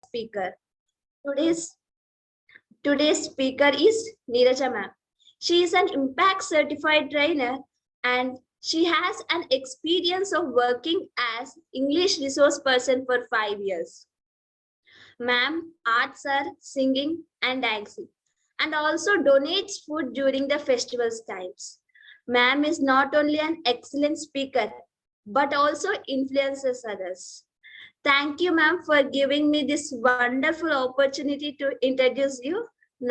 speaker. Today's speaker is Neeraja ma'am. She is an impact certified trainer and she has an experience of working as English resource person for 5 years. Ma'am arts her singing and dancing and also donates food during the festivals times. Ma'am is not only an excellent speaker but also influences others. Thank you, ma'am, for giving me this wonderful opportunity to introduce you.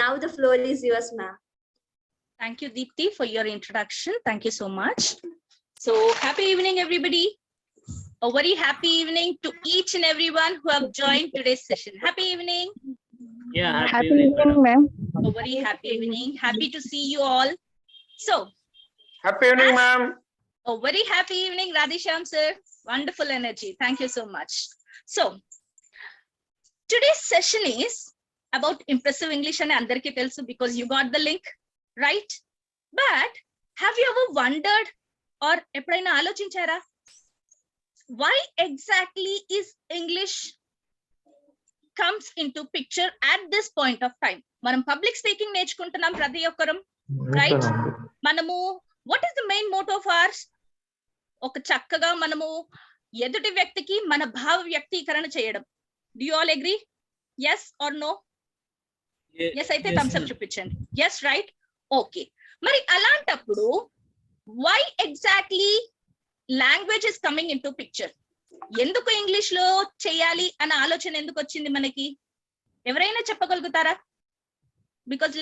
Now the floor is yours, ma'am. Thank you, Deepti, for your introduction. Thank you so much. So happy evening, everybody. A very happy evening to each and everyone who have joined today's session. Happy evening. Yeah, Happy evening, ma'am. A very happy evening. Happy to see you all. So, happy evening, ma'am. a very happy evening, Radhisham sir. Wonderful energy. Thank you so much. So, today's session is about impressive English and andarki telusu because you got the link, right? But have you ever wondered or eppudaina aalochinchara why exactly is English comes into picture at this point of time? Manam public speaking నేర్చుకుంటున్నాం ప్రతి ఒక్కరం, right? మనము what is the main motto of ours? ఒక చక్కగా మనము ఎదుటి వ్యక్తికి మన భావ వ్యక్తీకరణ చేయడం. Do you all agree? Yes or no? Yes అయితే thumbs up చూపించండి. Yes, right? Okay. మరి అలాంటప్పుడు why exactly language is coming into picture? ఎందుకు ఇంగ్లీష్ లో చేయాలి అన్న ఆలోచన ఎందుకు వచ్చింది మనకి? ఎవరైనా చెప్పగలుగుతారా? Because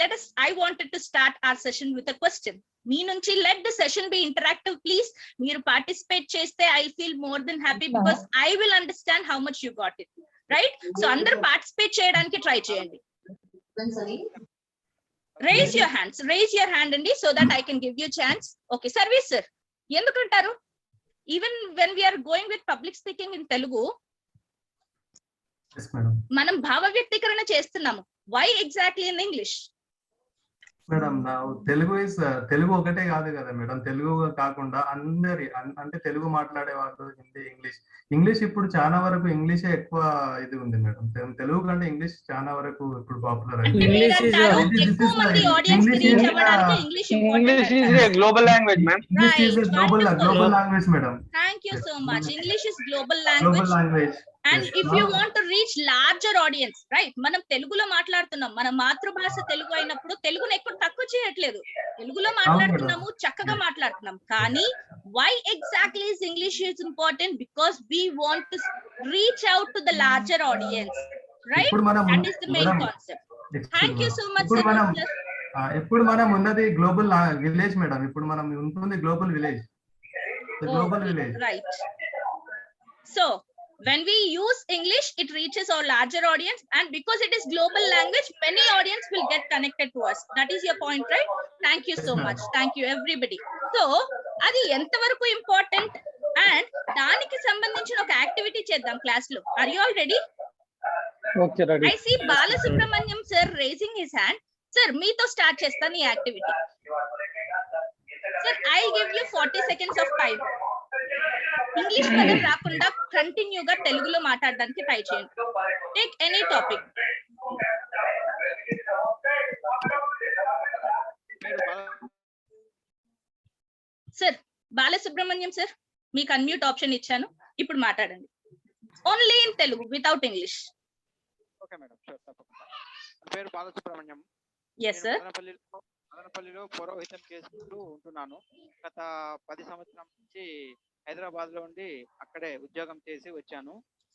I wanted to start our session with a question. మీ నుంచి let the session be interactive, please. మీరు participate చేస్తే I feel more than happy because I will understand how much you got it, right? So అందరూ participate చేయడానికి try చేయండి. Raise your hand అండి so that I can give you chance. Okay, service sir. ఎందుకంటారు? Even when we are going with public speaking in Telugu, yes madam, మనం భావ వ్యక్తీకరణ చేస్తున్నాము. Why exactly in English? Madam నా తెలుగు ఒకటే కాదు కదా మేడం, తెలుగు కాకుండా అందరి అంటే తెలుగు మాట్లాడే వాళ్ళు హిందీ ఇంగ్లీష్ ఇప్పుడు చాలా వరకు ఇంగ్లీషే ఎక్కువ ఇది ఉంది మేడం. తెలుగు కంటే ఇంగ్లీష్ చాలా వరకు ఇప్పుడు పాపులర్ అయింది. English is a global language, ma'am. English is a global language, madam. Thank you so much. English is global language. And yes, if you want to reach larger audience, right? మనం తెలుగులో మాట్లాడుతున్నాం, మన మాతృభాష తెలుగు అయినప్పుడు తెలుగుని ఎక్కువ తక్కువ చేయట్లేదు. తెలుగులో మాట్లాడుతున్నాము, చక్కగా మాట్లాడుతున్నాం. కానీ why exactly is English is important? Because we want to reach out to the larger audience, right? That is the main concept. Thank you so much, sir. ఇప్పుడు మనం ఉన్నది గ్లోబల్ విలేజ్ మేడం. ఇప్పుడు మనం ఉంటుంది global village. Right. So when we use English, it reaches our larger audience, and because it is global language, many audience will get connected to us. That is your point, right? Thank you so much. Thank you everybody. So adi enta varaku important and daniki sambandhinchina oka activity cheddam class lo. Are you all ready? Okay, ready. I see Balasubramanyam sir raising his hand. Sir, meeto start chestanu ee activity. Sir, I give you 40 seconds of time. English పదం రాకుండా కంటిన్యూగా తెలుగులో మాట్లాడడానికి try చేయండి. Take any topic. Sir Balasubrahmanyam sir, మీకు unmute option ఇచ్చాను, ఇప్పుడు మాట్లాడండి. Only in Telugu without English. Okay madam, sure, తప్పకుండా. నా పేరు బాలసుబ్రహ్మణ్యం. yes sir. మదనపల్లిలో పౌరోహిత్యం చేసుకుంటూ ఉంటున్నాను. గత 10 సంవత్సరాల నుంచి హైదరాబాద్ లో ఉండి అక్కడే ఉద్యోగం చేసి వచ్చాను.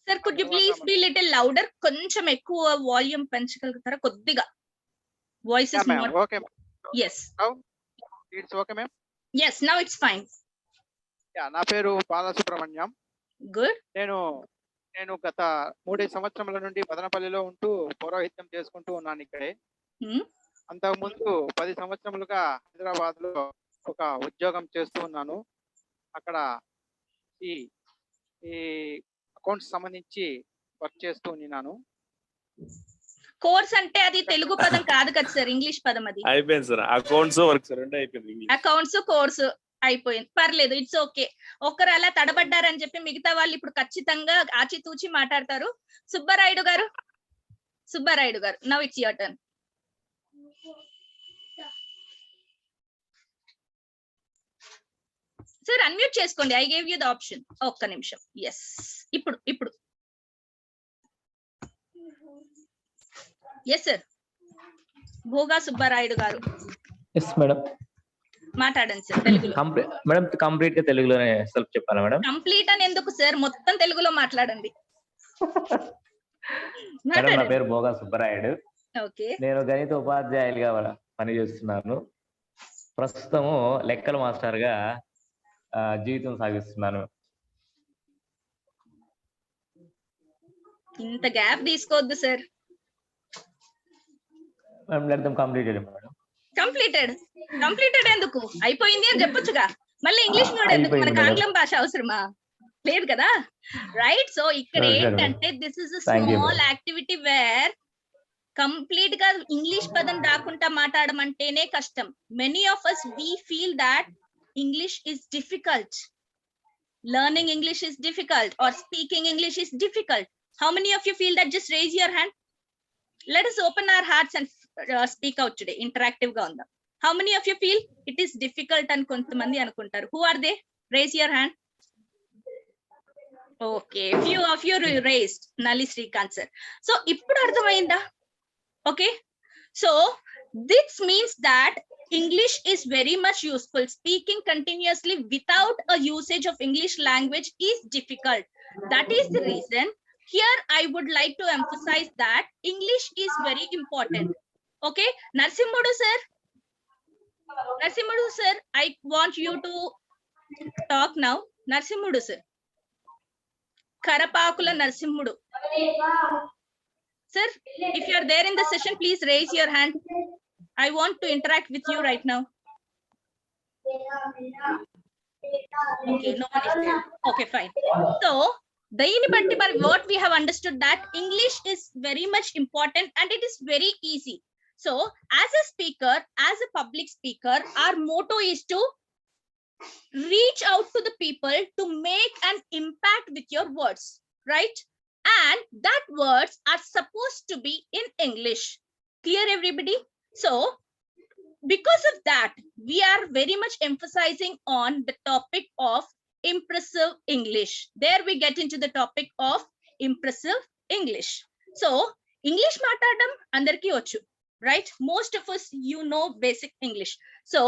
Sir could you please be little louder? కొంచెం ఎక్కువ వాల్యూమ్ పెంచగలుగుతారా కొద్దిగా? Voice is not okay. yes now it's okay ma'am. yes now it's fine. నా పేరు బాలసుబ్రహ్మణ్యం. good. నేను గత 3 సంవత్సరాల నుండి మదనపల్లిలో ఉంటూ పౌరోహిత్యం చేసుకుంటూ ఉన్నాను ఇక్కడే. అంతకుముందు 10 సంవత్సరాలుగా హైదరాబాద్ లో ఒక ఉద్యోగం చేస్తూ ఉన్నాను. అక్కడ ఈ అకౌంట్స్ సంబంధించి వర్క్ చేస్తూ ఉన్నాను. కోర్స్ అంటే అది తెలుగు పదం కాదు కదా సార్, ఇంగ్లీష్ పదం అది. అయిపోయింది సార్, అకౌంట్స్ వర్క్ సార్, అంటే అయిపోయింది. అకౌంట్స్ కోర్సు అయిపోయింది, పర్లేదు, ఇట్స్ ఓకే. ఒక్కరు అలా తడబడ్డారని చెప్పి మిగతా వాళ్ళు ఇప్పుడు ఖచ్చితంగా ఆచితూచి మాట్లాడతారు. Subbarayudu garu Subbarayudu garu, now it's your turn. Sir unmute చేసుకోండి, I gave you the option. ఒక్క నిమిషం. ఎస్, ఇప్పుడు yes sir, Bhoga Subbarayudu garu yes madam, మాట్లాడండి సార్ తెలుగులో. మేడం కంప్లీట్ గా తెలుగులోనే సెల్ఫ్ చెప్పాలా మేడం? కంప్లీట్ అని ఎందుకు సార్, మొత్తం తెలుగులో మాట్లాడండి. మేడం నా పేరు భోగా సుబ్బరాయుడు. ఓకే, నేను గణిత ఉపాధ్యాయులుగా పనిచేస్తున్నాను. ప్రస్తుతము లెక్కల మాస్టర్ గా జీవితం సాగిస్తున్నాను. ఇంత గ్యాప్ తీసుకోవద్దు సార్. Completed madam. కంప్లీటెడ్ ఎందుకు, అయిపోయింది అని చెప్పొచ్చుగా. మళ్ళీ ఇంగ్లీష్ కూడా ఎందుకు, మనకు ఆంగ్లం భాష అవసరమా? లేదు కదా, రైట్? సో ఇక్కడ ఏంటంటే this is a small activity where complete గా ఇంగ్లీష్ పదం రాకుండా మాట్లాడడం అంటేనే కష్టం. Many of us we feel that English is difficult, learning English is difficult, or speaking English is difficult. How many of you feel that? Just raise your hand. Let us open our hearts and speak out today. Interactive ga unda. How many of you feel it is difficult and kontamandi anukuntaru? Who are they? Raise your hand. Okay, few of you raised. Nali Srikanth sir. So ippudu ardhamainda? Okay, so this means that English is very much useful. Speaking continuously without a usage of English language is difficult. That is the reason here I would like to emphasize that English is very important. Okay, Narsimmudu sir, I want you to talk now. Narsimmudu sir, Karapakula Narsimmudu sir, if you are there in the session, please raise your hand. I want to interact with you right now. Okay, no one is there. Okay, fine. So what we have understood that English is very much important and it is very easy. So as a speaker, as a public speaker, our motto is to reach out to the people to make an impact with your words, right? And that words are supposed to be in English. Clear everybody? So because of that, we are very much emphasizing on the topic of impressive English. There we get into the topic of impressive English. So English matadam andarki vachu, right? Most of us, you know basic English. So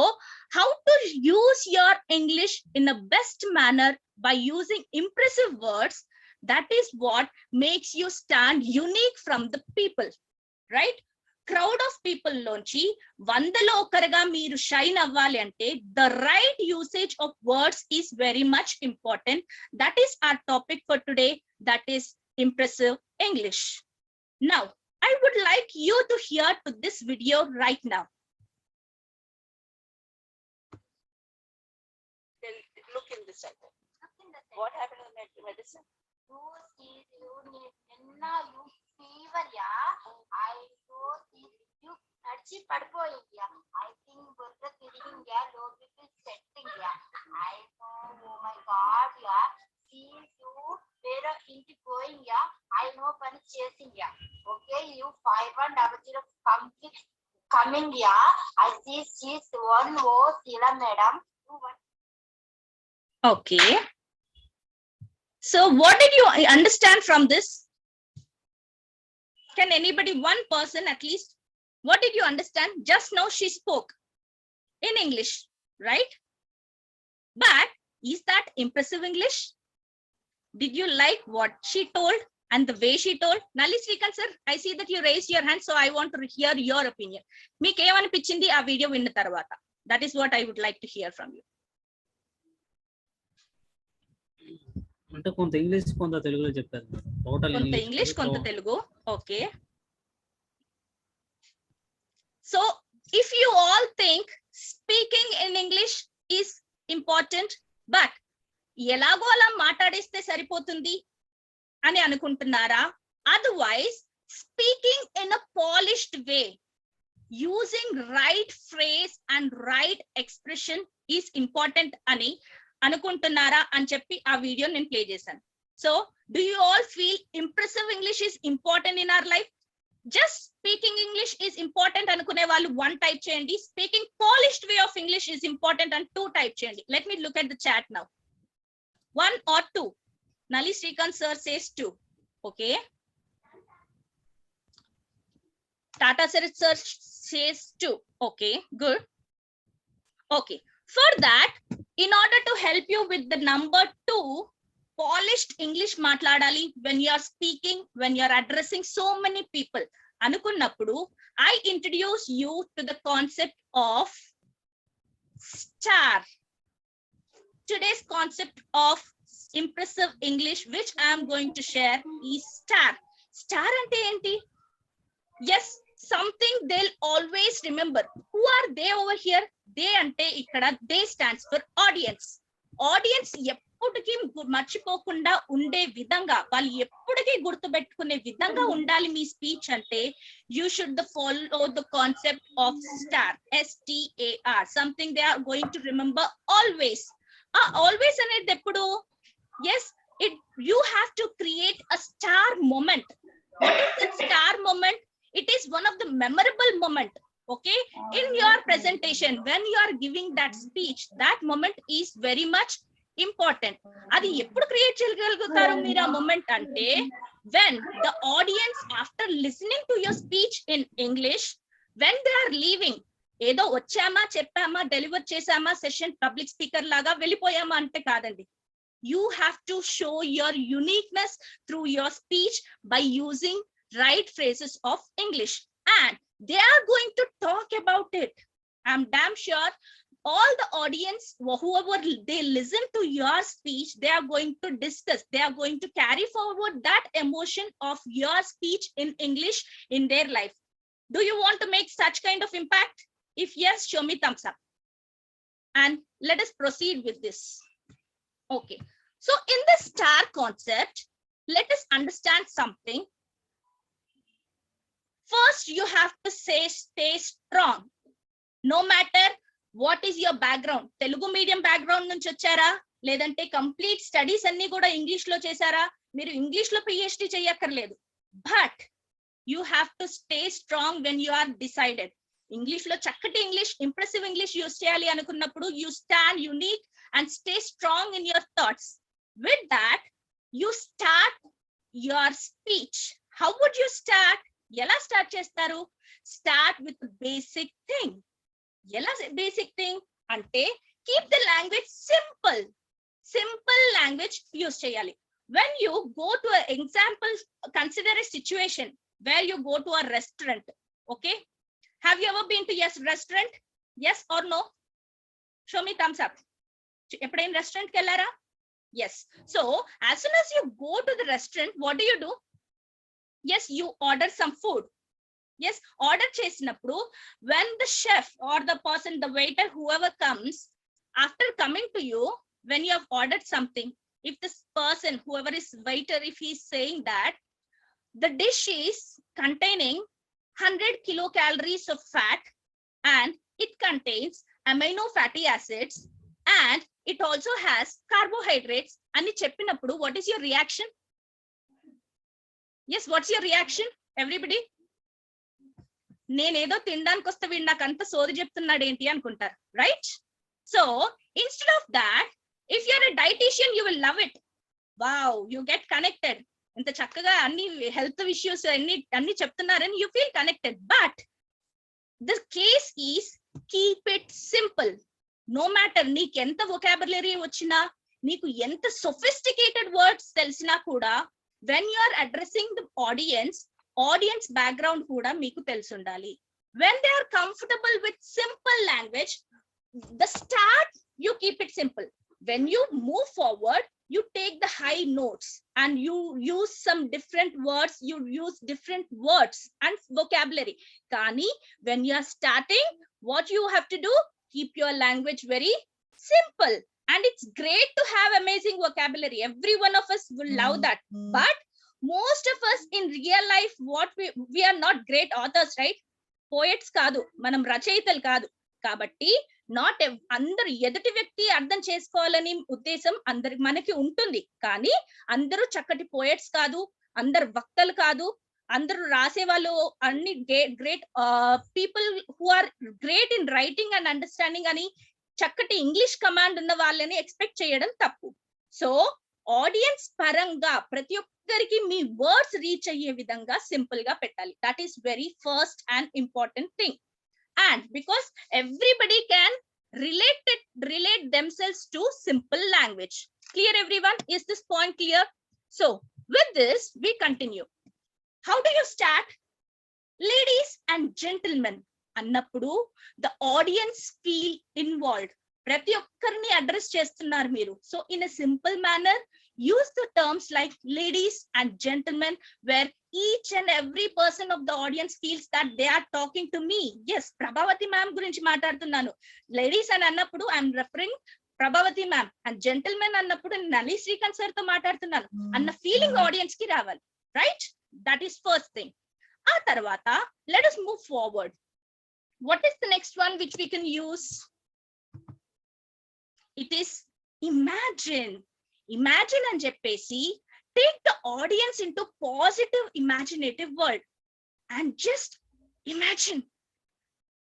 how to use your English in the best manner by using impressive words, that is what makes you stand unique from the people, right? Crowd of people lonchi vandalo okaraga meeru shine avvali ante the right usage of words is very much important. That is our topic for today, that is impressive English. Now I would like you to hear to this video right now. Look in this side. What happened in the medicine? you fever, yeah. I know you nadichi padipoyinga. I think burda tiringing, yeah. Low BP setting, yeah. I know, oh my God, yeah. See you where inti going, yeah. I know pani chasing, yeah. Okay, you 5100 complete coming, yeah. I see she's one more Sila madam. Okay, so what did you understand from this? Can anybody, one person at least, what did you understand? Just now she spoke in English, right? But is that impressive English? Did you like what she told and the way she told? Nali Srikanth sir, I see that you raised your hand, so I want to hear your opinion. Meeku em anipichindi aa video vinna tarvata? That is what I would like to hear from you. అంటే కొంత English కొంత తెలుగులో చెప్పారు. Total కొంత English కొంత Telugu. Okay, so if you all think speaking in English is important, but ఎలాగో అలా మాట్లాడేస్తే సరిపోతుంది అని అనుకుంటున్నారా? Otherwise, speaking in a polished way, using right phrase and right expression is important అని అనుకుంటున్నారా అని చెప్పి ఆ వీడియో నేను ప్లే చేశాను. So do you all feel impressive English is important in our life? Just speaking English is important అనుకునే వాళ్ళు 1 type చేయండి. Speaking polished way of English is important and 2 type చేయండి. Let me look at the chat now. 1 or 2. Nali Srikanth sir says 2. Okay. Tata sir says 2. Okay, good. Okay. For that, in order to help you with the number 2, polished English matladali when you are speaking, when you are addressing so many people. Anukunnappudu, I introduce you to the concept of star. Today's concept of impressive English, which I am going to share, is star. Star ante enti? Yes, something they'll always remember. Who are they over here? They ante ikkada, they stands for audience. Audience ఎప్పటికీ మర్చిపోకుండా ఉండే విధంగా, వాళ్ళు ఎప్పటికీ గుర్తుపెట్టుకునే విధంగా ఉండాలి మీ స్పీచ్ అంటే, you should follow the concept of star, STAR, something they are going to remember always. Always అనేది ఎప్పుడు? Yes, you have to create a star moment. What is that star moment? It is one of the memorable moment, okay, in your presentation. When you are giving that speech, that moment is very much important. Adi eppudu create cheyagalugutaru meer a moment ante, when the audience, after listening to your speech in English, when they are leaving, ఏదో వచ్చామా చెప్పామా deliver చేసామా session public speaker లాగా వెళ్ళిపోయామా అంటే కాదండి. You have to show your uniqueness through your speech by using right phrases of English, and they are going to talk about it. I'm damn sure all the audience, whoever they listen to your speech, they are going to discuss, they are going to carry forward that emotion of your speech in English in their life. Do you want to make such kind of impact? If yes, show me thumbs up and let us proceed with this. Okay, so in the star concept, let us understand something. First, you have to stay strong. No matter what is your background, Telugu medium background nunchi vachara, ledante complete studies anni kuda English lo chesara, meeru English lo PhD cheyakkarledu, but you have to stay strong when you are decided. English lo chakkati English, impressive English use cheyali anukunnappudu, you stand unique and stay strong in your thoughts. With that, you start your speech. How would you start? Ela start chestaru? Start with the basic thing. Ela basic thing ante, keep the language simple. Simple language use cheyali. When you go to an example, consider a situation where you go to a restaurant. Okay, have you ever been to a restaurant? Yes or no? Show me thumbs up. Eppudaina restaurant ki ellara? Yes. So as soon as you go to the restaurant, what do? Yes, you order some food. Yes, order chesinappudu, when the chef or the person, the waiter, whoever comes, after coming to you, when you have ordered something, if this person, whoever is waiter, if he is saying that the dish is containing 100 kilocalories of fat and it contains amino fatty acids and it also has carbohydrates ani cheppinappudu, what is your reaction? Yes, what's your reaction, everybody? నేనేదో తినడానికి వస్తే వీడు నాకు అంత సోది చెప్తున్నాడు ఏంటి అనుకుంటారు, right? So instead of that, if you are a dietitian, you will love it. Wow, you get connected. ఇంత చక్కగా అన్ని హెల్త్ ఇష్యూస్ అన్ని చెప్తున్నారని you feel connected. But the case is keep it simple. No matter నీకు ఎంత vocabulary వచ్చినా, నీకు ఎంత సొఫిస్టికేటెడ్ వర్డ్స్ తెలిసినా కూడా, when you are addressing the audience background kuda meeku telusundali. When they are comfortable with simple language, the start you keep it simple. When you move forward, you take the high notes and you use some different words, you use different words and vocabulary. Kani when you are starting, what you have to do, keep your language very simple. And it's great to have amazing vocabulary. Every one of us will love that. But most of us in real life, what we are not great authors, right? Poets కాదు, మనం రచయితలు కాదు. కాబట్టి not అందరు ఎదుటి వ్యక్తి అర్థం చేసుకోవాలని ఉద్దేశం మనకి ఉంటుంది. కానీ అందరూ చక్కటి పోయట్స్ కాదు, అందరు వక్తలు కాదు, అందరూ రాసే వాళ్ళు అన్ని great people who are great in writing and understanding అని చక్కటి ఇంగ్లీష్ కమాండ్ ఉన్న వాళ్ళని ఎక్స్పెక్ట్ చేయడం తప్పు. సో ఆడియన్స్ పరంగా ప్రతి ఒక్కరికి మీ వర్డ్స్ రీచ్ అయ్యే విధంగా సింపుల్ గా పెట్టాలి. That is very first and important thing. And because everybody can relate themselves to simple language. Clear everyone? Is this point clear? So with this we continue. How do you start? Ladies and gentlemen అన్నప్పుడు the audience feel involved. ప్రతి ఒక్కరిని address చేస్తున్నారు మీరు. So in a simple manner use the terms like ladies and gentlemen where each and every person of the audience feels that they are talking to me. Yes, Prabhavati ma'am గురించి మాట్లాడుతున్నాను. Ladies అని అన్నప్పుడు I am referring Prabhavati ma'am, and gentlemen అన్నప్పుడు నలి Srikanth sir తో మాట్లాడుతున్నాను అన్న feeling audience కి రావాలి. Right? That is first thing. ఆ తర్వాత let us move forward. What is the next one which we can use? It is imagine. Imagine అని చెప్పేసి take the audience into positive imaginative world and just imagine.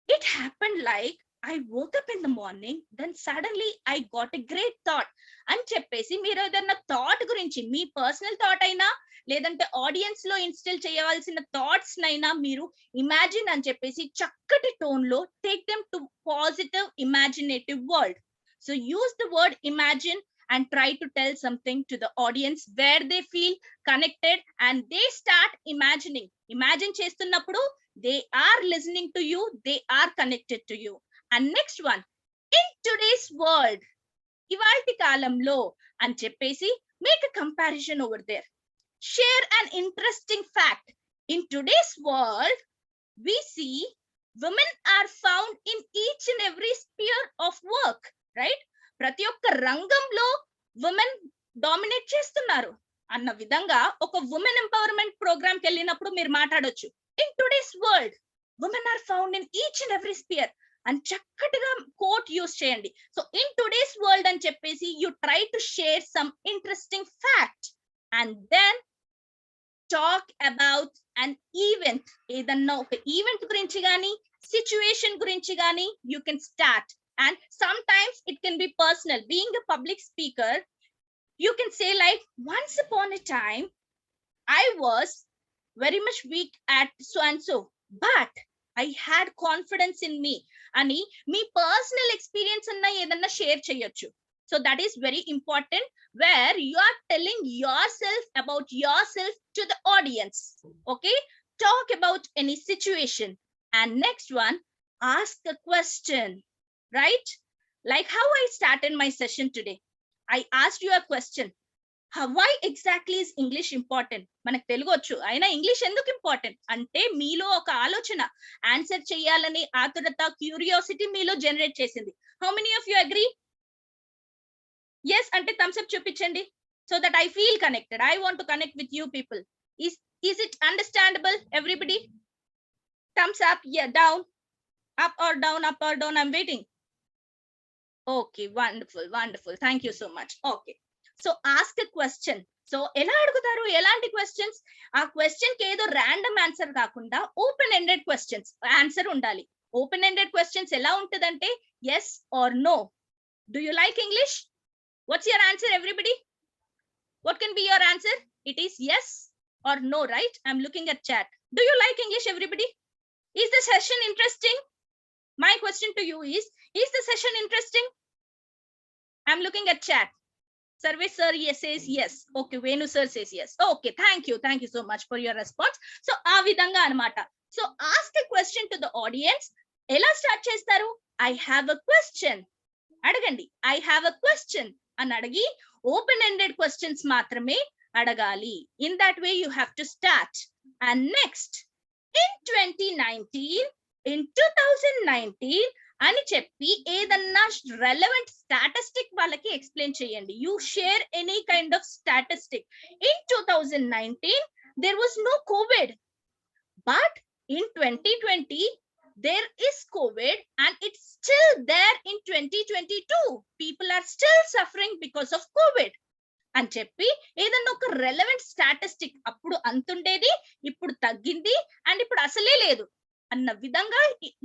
It happened like I woke up in the morning, then suddenly I got a great thought అని చెప్పేసి మీరు ఏదైనా thought గురించి మీ personal thought అయినా లేదంటే audience లో ఇన్స్టిల్ చేయవలసిన thoughts నైనా మీరు ఇమాజిన్ అని చెప్పేసి చక్కటి టోన్ లో take them to positive imaginative world. So use the word imagine and try to tell something to the audience where they feel connected and they start imagining. Imagine chestunnappudu they are listening to you, they are connected to you. And next one, in today's world, ivalti kalamlo అని చెప్పేసి make a comparison over there. Share an interesting fact. In today's world we see women are found in each and every sphere of work, right? ప్రతి ఒక్క రంగంలో women dominate చేస్తున్నారు అన్న విధంగా ఒక women empowerment programme కి వెళ్ళినప్పుడు మీరు మాట్లాడొచ్చు. In today's world women are found in each and every sphere అని చక్కటిగా కోట్ యూస్ చేయండి. సో ఇన్ టుడేస్ వరల్డ్ అని చెప్పేసి you try to share some interesting fact and then talk about an event. ఏదన్నా ఒక ఈవెంట్ గురించి కానీ situation గురించి కానీ you can start. And sometimes it can be personal. Being a public speaker, you can say like, once upon a time I was very much weak at so and so, but I had confidence in me. Ani me personal experience anna edanna share cheyochu. So that is very important, where you are telling yourself about yourself to the audience. Okay, talk about any situation. And next one, ask a question. Right? Like how I started my session today. I asked you a question. Why exactly is English important? మనకు తెలుగొచ్చు అయినా English ఎందుకు important అంటే మీలో ఒక ఆలోచన answer చేయాలని ఆతురత curiosity మీలో జనరేట్ చేసింది. How many of you agree? Yes అంటే థమ్స్ అప్ చూపించండి. So that I feel connected. I want to connect with you people. Is it understandable everybody? Thumbs up, yeah, down, up or down, up or down. I'm waiting. Okay, wonderful, wonderful. Thank you so much. Okay, so ask a question. So ఎలా అడుగుతారు? ఎలాంటి questions? ఆ question కి ఏదో random answer కాకుండా open ended questions answer ఉండాలి. Open ended questions ఎలా ఉంటదంటే yes or no. Do you like English? What's your answer, everybody? What can be your answer? It is yes or no, right? I'm looking at chat. Do you like English, everybody? Is the session interesting? My question to you is the session interesting? I'm looking at chat. Service sir yes says yes. Okay, Venu sir says yes. Okay, thank you so much for your response. So aa vidanga anamata. So ask a question to the audience. Ela start chestaru? I have a question. Adagandi. I have a question అని అడిగి open ended questions మాత్రమే అడగాలి. In that way you have to start. And next, in 2019, in 2019 అని చెప్పి ఏదన్నా relevant statistic వాళ్ళకి explain చేయండి. You share any kind of statistic. In 2019 there was no COVID, but in 2020 there is COVID and it's still there in 2022. People are still suffering because of COVID. అని చెప్పి ఏదన్నా ఒక relevant statistic అప్పుడు అంతుండేది, ఇప్పుడు తగ్గింది, and ఇప్పుడు అసలే లేదు అన్న విధంగా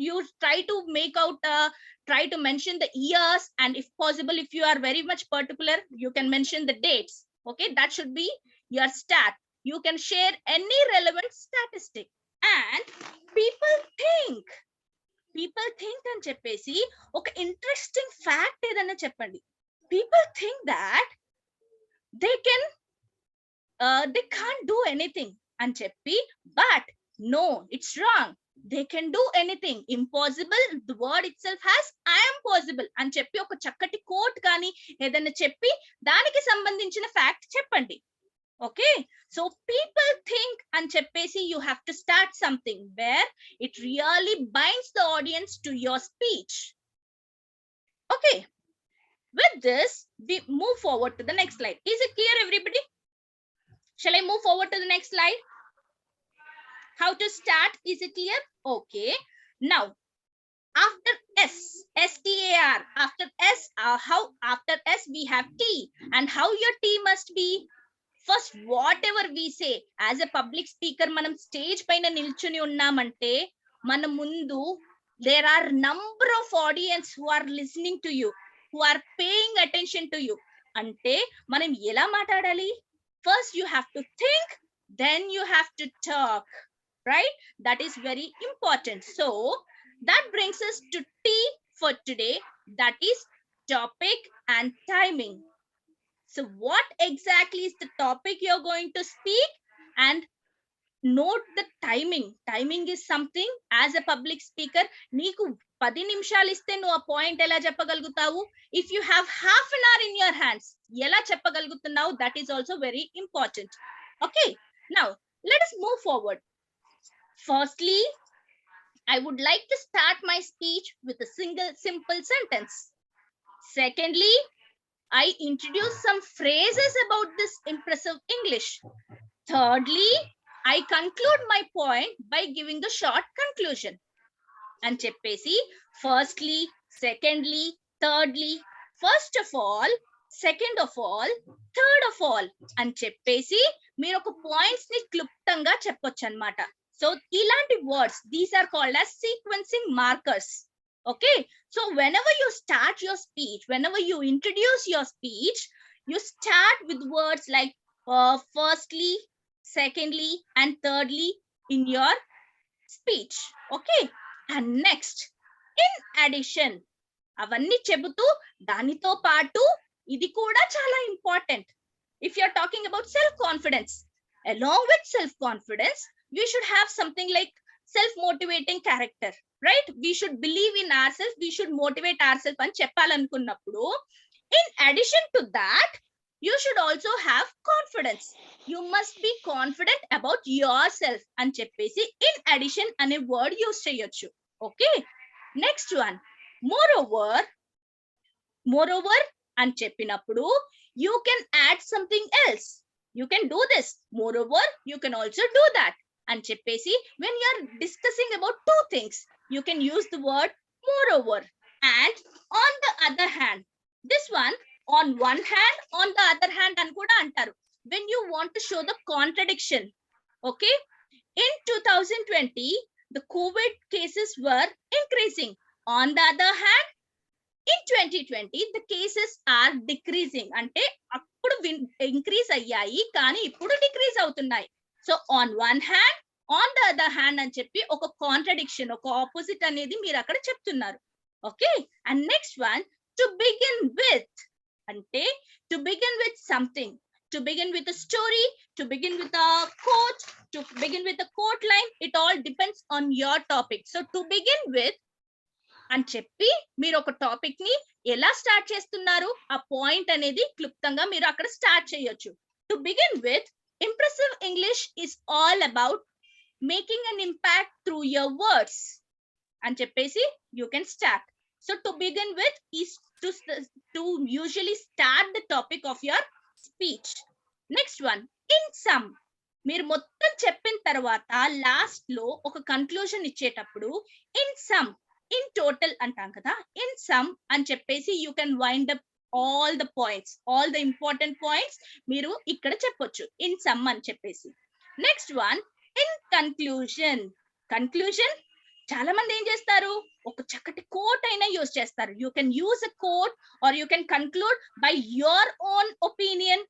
you try to make out, try to mention the years, and if possible, if you are very much particular, you can mention the dates. Okay, that should be your stat. You can share any relevant statistic. And people think అని చెప్పేసి ఒక interesting fact ఏదన్నా చెప్పండి. People think that they can't do anything అని చెప్పి, but no, it's wrong. They can do anything. Impossible, the word itself has I am possible అని చెప్పి ఒక చక్కటి కోట్ కానీ ఏదైనా చెప్పి దానికి సంబంధించిన ఫ్యాక్ట్ చెప్పండి. ఓకే, సో పీపుల్ థింక్ అని చెప్పేసి you have to start something where it really binds the audience to your speech. Okay, with this we move forward to the next slide. Is it clear, everybody? Shall I move forward to the next slide? How to start, is it clear? Okay, now after STAR, after S, how after S we have T, and how your T must be? First, whatever we say as a public speaker, manam stage paina nilchuni unnamante mana mundu there are number of audience who are listening to you, who are paying attention to you. Ante manam ela matadali? First you have to think, then you have to talk, right? That is very important. So that brings us to T for today, that is topic and timing. So what exactly is the topic you're going to speak, and note the timing. Timing is something, as a public speaker, నీకు 10 నిమిషాలు ఇస్తే నువ్వు ఆ point ఎలా చెప్పగలుగుతావు? If you have half an hour in your hands, ఎలా చెప్పగలుగుతున్నావు? That is also very important. Okay, now let us move forward. Firstly, I would like to start my speech with a simple sentence. Secondly, I introduce some phrases about this impressive English. Thirdly, I conclude my point by giving a short conclusion. And cheppesi, firstly, secondly, thirdly, first of all, second of all, third of all, and cheppesi మీరు ఒక points ని క్లుప్తంగా చెప్పొచ్చు అన్నమాట. So ilanti words, these are called as sequencing markers. Okay, so whenever you start your speech, whenever you introduce your speech, you start with words like firstly, secondly, and thirdly in your speech. Okay, and next, in addition, avanni chebutu danito paatu idi kuda chala important. If you are talking about self confidence, along with self confidence, we should have something like self motivating character, right? We should believe in ourselves, we should motivate ourselves అని చెప్పాలనుకున్నప్పుడు, in addition to that, you should also have confidence. You must be confident about yourself అని చెప్పేసి in addition అనే word use చేయొచ్చు. Okay, next one, moreover అని చెప్పినప్పుడు you can add something else. You can do this, moreover you can also do that and cheppesi, when you are discussing about two things, you can use the word moreover. And on the other hand, this one, on one hand, on the other hand అని కూడా అంటారు, when you want to show the contradiction. Okay, in 2020 the COVID cases were increasing, on the other hand in 2020 the cases are decreasing, అంటే అప్పుడు increase అయ్యాయి కానీ ఇప్పుడు decrease అవుతున్నాయి. So on one hand, on the other hand అని చెప్పి ఒక contradiction, ఒక ఆపోజిట్ అనేది మీరు అక్కడ చెప్తున్నారు. Okay, and next one, to begin with అంటే to begin with something, to begin with a story, to begin with a quote, to begin with a quote line, it all depends on your topic. So to begin with అని చెప్పి మీరు ఒక topic ని ఎలా start చేస్తున్నారు ఆ point అనేది క్లుప్తంగా మీరు అక్కడ స్టార్ట్ చేయొచ్చు. To begin with, impressive English is all about making an impact through your words అని చెప్పేసి you can start. So to begin with is to usually start the topic of your speech. Next one, in some, మీరు మొత్తం చెప్పిన తర్వాత last లో ఒక conclusion ఇచ్చేటప్పుడు in some, in total అంటాం కదా, ఇన్ సమ్ అని చెప్పేసి you can wind up all the points, all the important points మీరు ఇక్కడ చెప్పొచ్చు in sum అని చెప్పేసి. Next one in conclusion. Conclusion చాలా మంది ఏం చేస్తారు, ఒక చక్కటి కోట్ అయినా యూజ్ చేస్తారు. You can use a quote or you can conclude by your own opinion,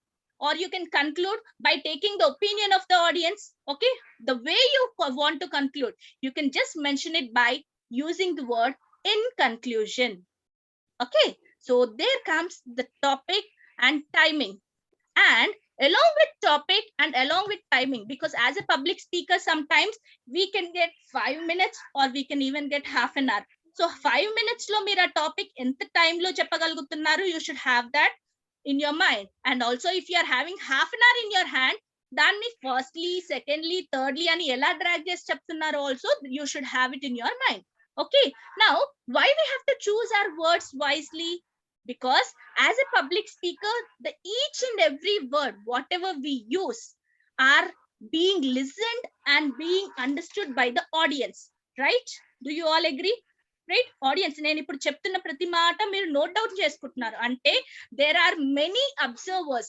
or you can conclude by taking the opinion of the audience. Okay, the way you want to conclude, you can just mention it by using the word in conclusion. Okay, so there comes the topic and timing, and along with topic and along with timing, because as a public speaker sometimes we can get 5 minutes or we can even get half an hour. So 5 minutes lo meer a topic enta time lo cheppagalugutunnaru, you should have that in your mind. And also if you are having half an hour in your hand, danni firstly, secondly, thirdly ani ela drag chesi cheptunnaru also you should have it in your mind. Okay, now why we have to choose our words wisely? Because as a public speaker, the each and every word whatever we use are being listened and being understood by the audience, right? Do you all agree? Right, audience, నేను ఇప్పుడు చెప్తున్న ప్రతి మాట మీరు note down చేసుకుంటున్నారు అంటే there are many observers,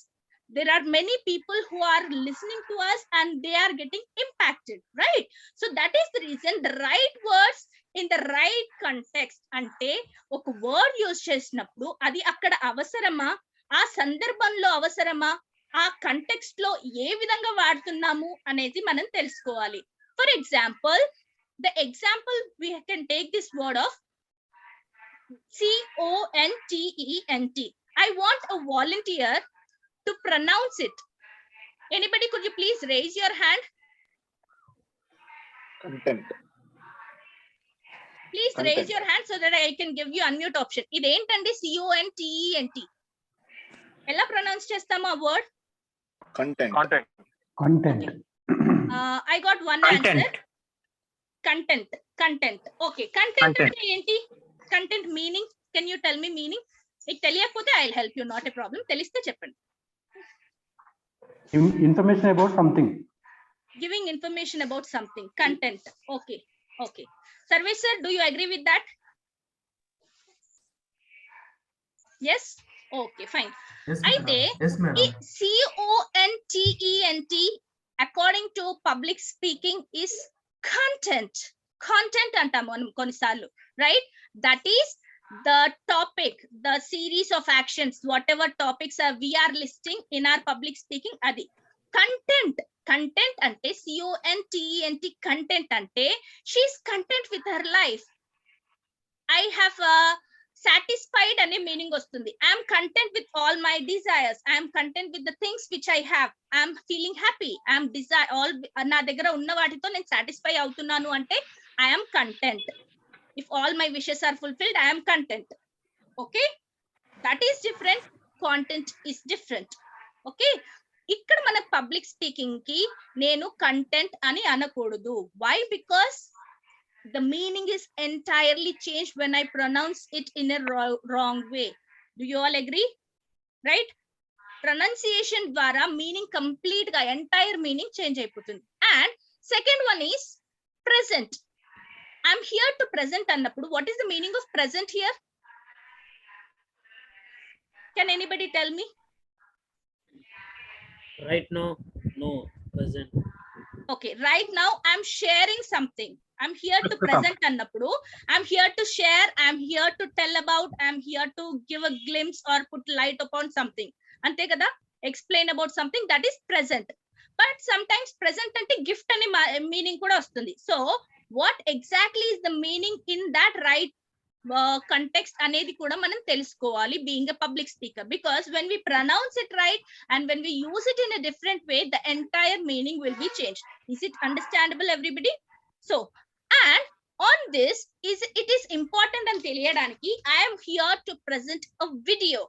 there are many people who are listening to us and they are getting impacted, right? So that is the reason the right words in the right context, అంటే ఒక word use చేసినప్పుడు అది అక్కడ అవసరమా, ఆ సందర్భంలో అవసరమా, ఆ కంటెక్స్ట్ లో ఏ విధంగా వాడుతున్నాము అనేది మనం తెలుసుకోవాలి. For example, the example we can take this word of content. I want a volunteer to pronounce it. Anybody, could you please raise your hand? Content. Please raise your hand so that I can give you unmute option. ఇదేంటండి content? ఎలా pronounce చేస్తాము ఆ word? Content. I got one answer. Content. Okay, content అంటే ఏంటి? Content meaning, can you tell me meaning? మీకు తెలియకపోతే I'll help you, not a problem. తెలిస్తే చెప్పండి. Information about something. Giving information about something. Content. Okay. Sarvesh sir, do you agree with that? Yes? Okay, fine. Yes, అయితే yes, madam. content according to public speaking is content అంటాము మనం కొన్నిసార్లు, right? That is the topic, the series of actions, whatever topics we are listing in our public speaking, adi content అంటే content అంటే she is content with her life. I have satisfied అనే meaning వస్తుంది. I am content with all my desires. I am content with the things which I have. I am feeling happy. I am all నా దగ్గర ఉన్న వాటితో నేను satisfy అవుతున్నాను అంటే I am content. If all my wishes are fulfilled, I am content. Okay, that is different. Content is different. Okay, ఇక్కడ మన public speaking కి నేను కంటెంట్ అని అనకూడదు. Why? Because the meaning is entirely changed when I pronounce it in a wrong way. Do you all agree? Right? Pronunciation ద్వారా meaning complete గా entire meaning change అయిపోతుంది. And second one is present. I'm here to present అన్నప్పుడు what is the meaning of present here? Can anybody tell me? Right now, no, present. Okay, right now I'm sharing something. I'm here to present annappudu. I'm here to share. I'm here to tell about. I'm here to give a glimpse or put light upon something. Ante kada, explain about something, that is present. But sometimes present ante gift ani meaning kuda vastundi. So what exactly is the meaning in that right context అనేది కూడా మనం తెలుసుకోవాలి being a public speaker, because when we pronounce it right and when we use it in a different way, the entire meaning will be changed. Is it understandable, everybody? So, and on this it is important and తెలియడానికి I am here to present a video.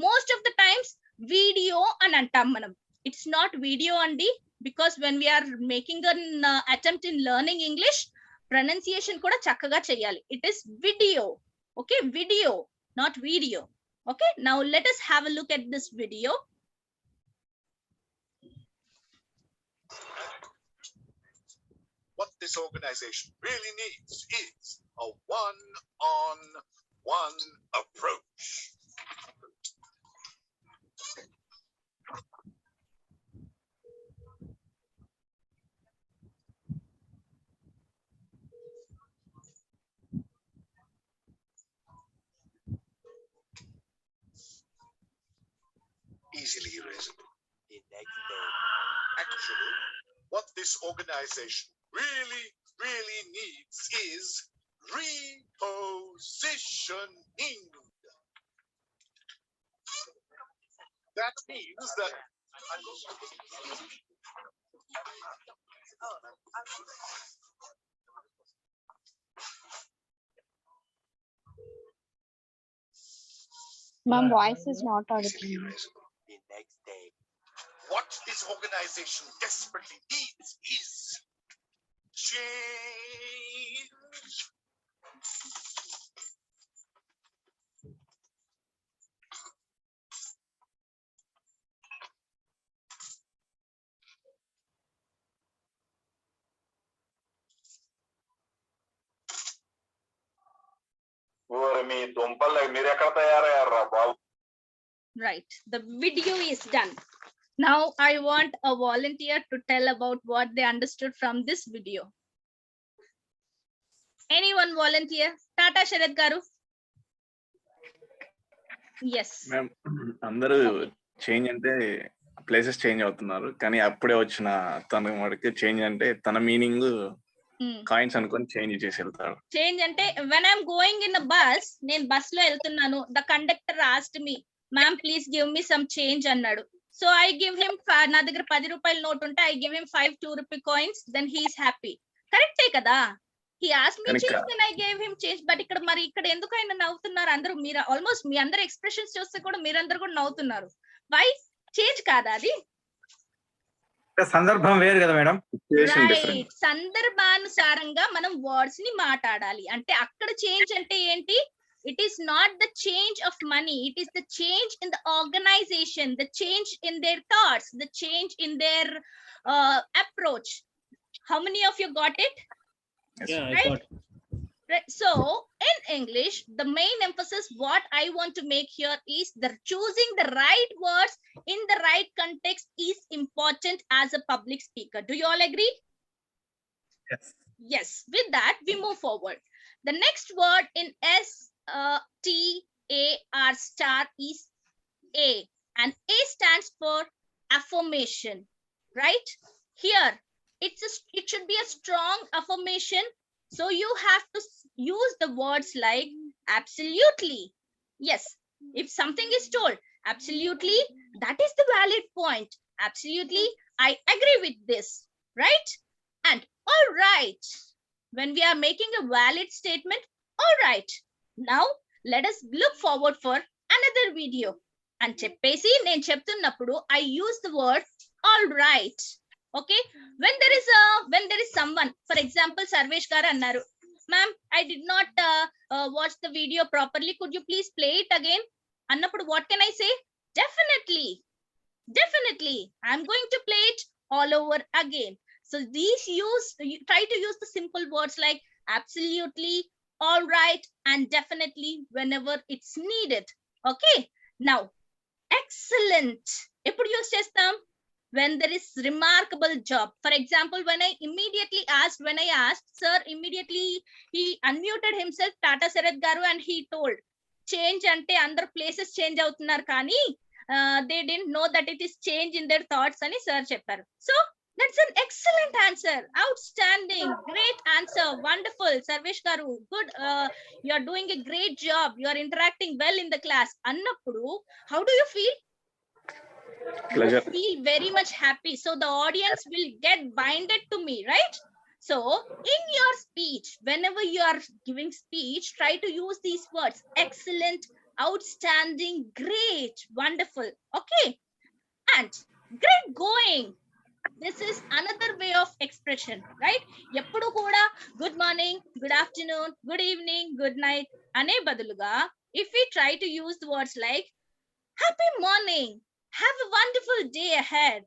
Most of the times video అని అంటాం మనం. It's not video andi, because when we are making an attempt in learning English, pronunciation కూడా చక్కగా చేయాలి. It is video. Okay, video, not video. Okay, now let us have a look at this video. What this organization really needs is a one-on-one approach. easily erasable the next day. Actually, what this organization really needs is repositioning. That means that Ma'am, voice is not audible. easily erasable the next day. What this organization desperately needs is change. Right. The video is done. Now I want a volunteer to tell about what they understood from this video. Anyone volunteer? Tata Sharad Garu. Yes. Ma'am అందరూ change అంటే places change అవుతున్నారు, కానీ అప్పుడే వచ్చిన తన వాడికి change అంటే తన మీనింగ్ కాయిన్స్ అనుకొని చేంజ్ చేసి వెళ్తాడు. చేంజ్ అంటే when I'm going in a bus, నేను బస్ లో వెళ్తున్నాను, the conductor asked me, ma'am please give me some change అన్నాడు. So I give him, నా దగ్గర 10 రూపాయల నోట్ ఉంటే I give him 5 2-rupee coins, then he is happy. కరెక్టే కదా? He asked me change, then I gave him change. But ఇక్కడ ఎందుకు ఆయన నవ్వుతున్నారు అందరూ? మీరు ఆల్మోస్ట్ మీ అందరు ఎక్స్ప్రెషన్స్ చూస్తే కూడా మీరందరూ కూడా నవ్వుతున్నారు. వై? చేంజ్ కాదా అది? సందర్భం వేరు కదా మేడం. రైట్, సందర్భానుసారంగా మనం వర్డ్స్ ని మాట్లాడాలి. అంటే అక్కడ చేంజ్ అంటే ఏంటి? It is not the change of money, it is the change in the organization, the change in their thoughts, the change in their approach. How many of you got it? Yeah, right? I got it. Right. So in English, the main emphasis what I want to make here is the choosing the right words in the right context is important as a public speaker. Do you all agree? Yes. Yes. With that, we move forward. The next word in STAR star is A, and A stands for affirmation. Right? Here, it should be a strong affirmation. So you have to use the words like absolutely. Yes, if something is told, absolutely, that is the valid point. Absolutely, I agree with this, right? And all right, when we are making a valid statement, all right, now let us look forward for another video. And cheppesi nen cheptunnappudu I use the word all right. Okay, when there is someone, for example Sarvesh garu annaru, ma'am I did not watch the video properly, could you please play it again annappudu what can I say? Definitely I'm going to play it all over again. So try to use the simple words like absolutely, all right, and definitely whenever it's needed. Okay, now excellent eppudu use chestam? When there is remarkable job. For example, when I asked sir, immediately he unmuted himself, Tata Sharad Garu, and he told change ante andar places change avutunnar kani they didn't know that it is change in their thoughts ani sir chepparu. So that's an excellent answer, outstanding, great answer, wonderful Sarvesh Garu, good, you are doing a great job, you are interacting well in the class annappudu how do you feel? Pleasure. You feel very much happy, so the audience will get binded to me, right? So in your speech, whenever you are giving speech, try to use these words: excellent, outstanding, great, wonderful. Okay, and great going, this is another way of expression, right? Eppudu kuda good morning, good afternoon, good evening, good night ane baduluga if we try to use the words like happy morning, have a wonderful day ahead,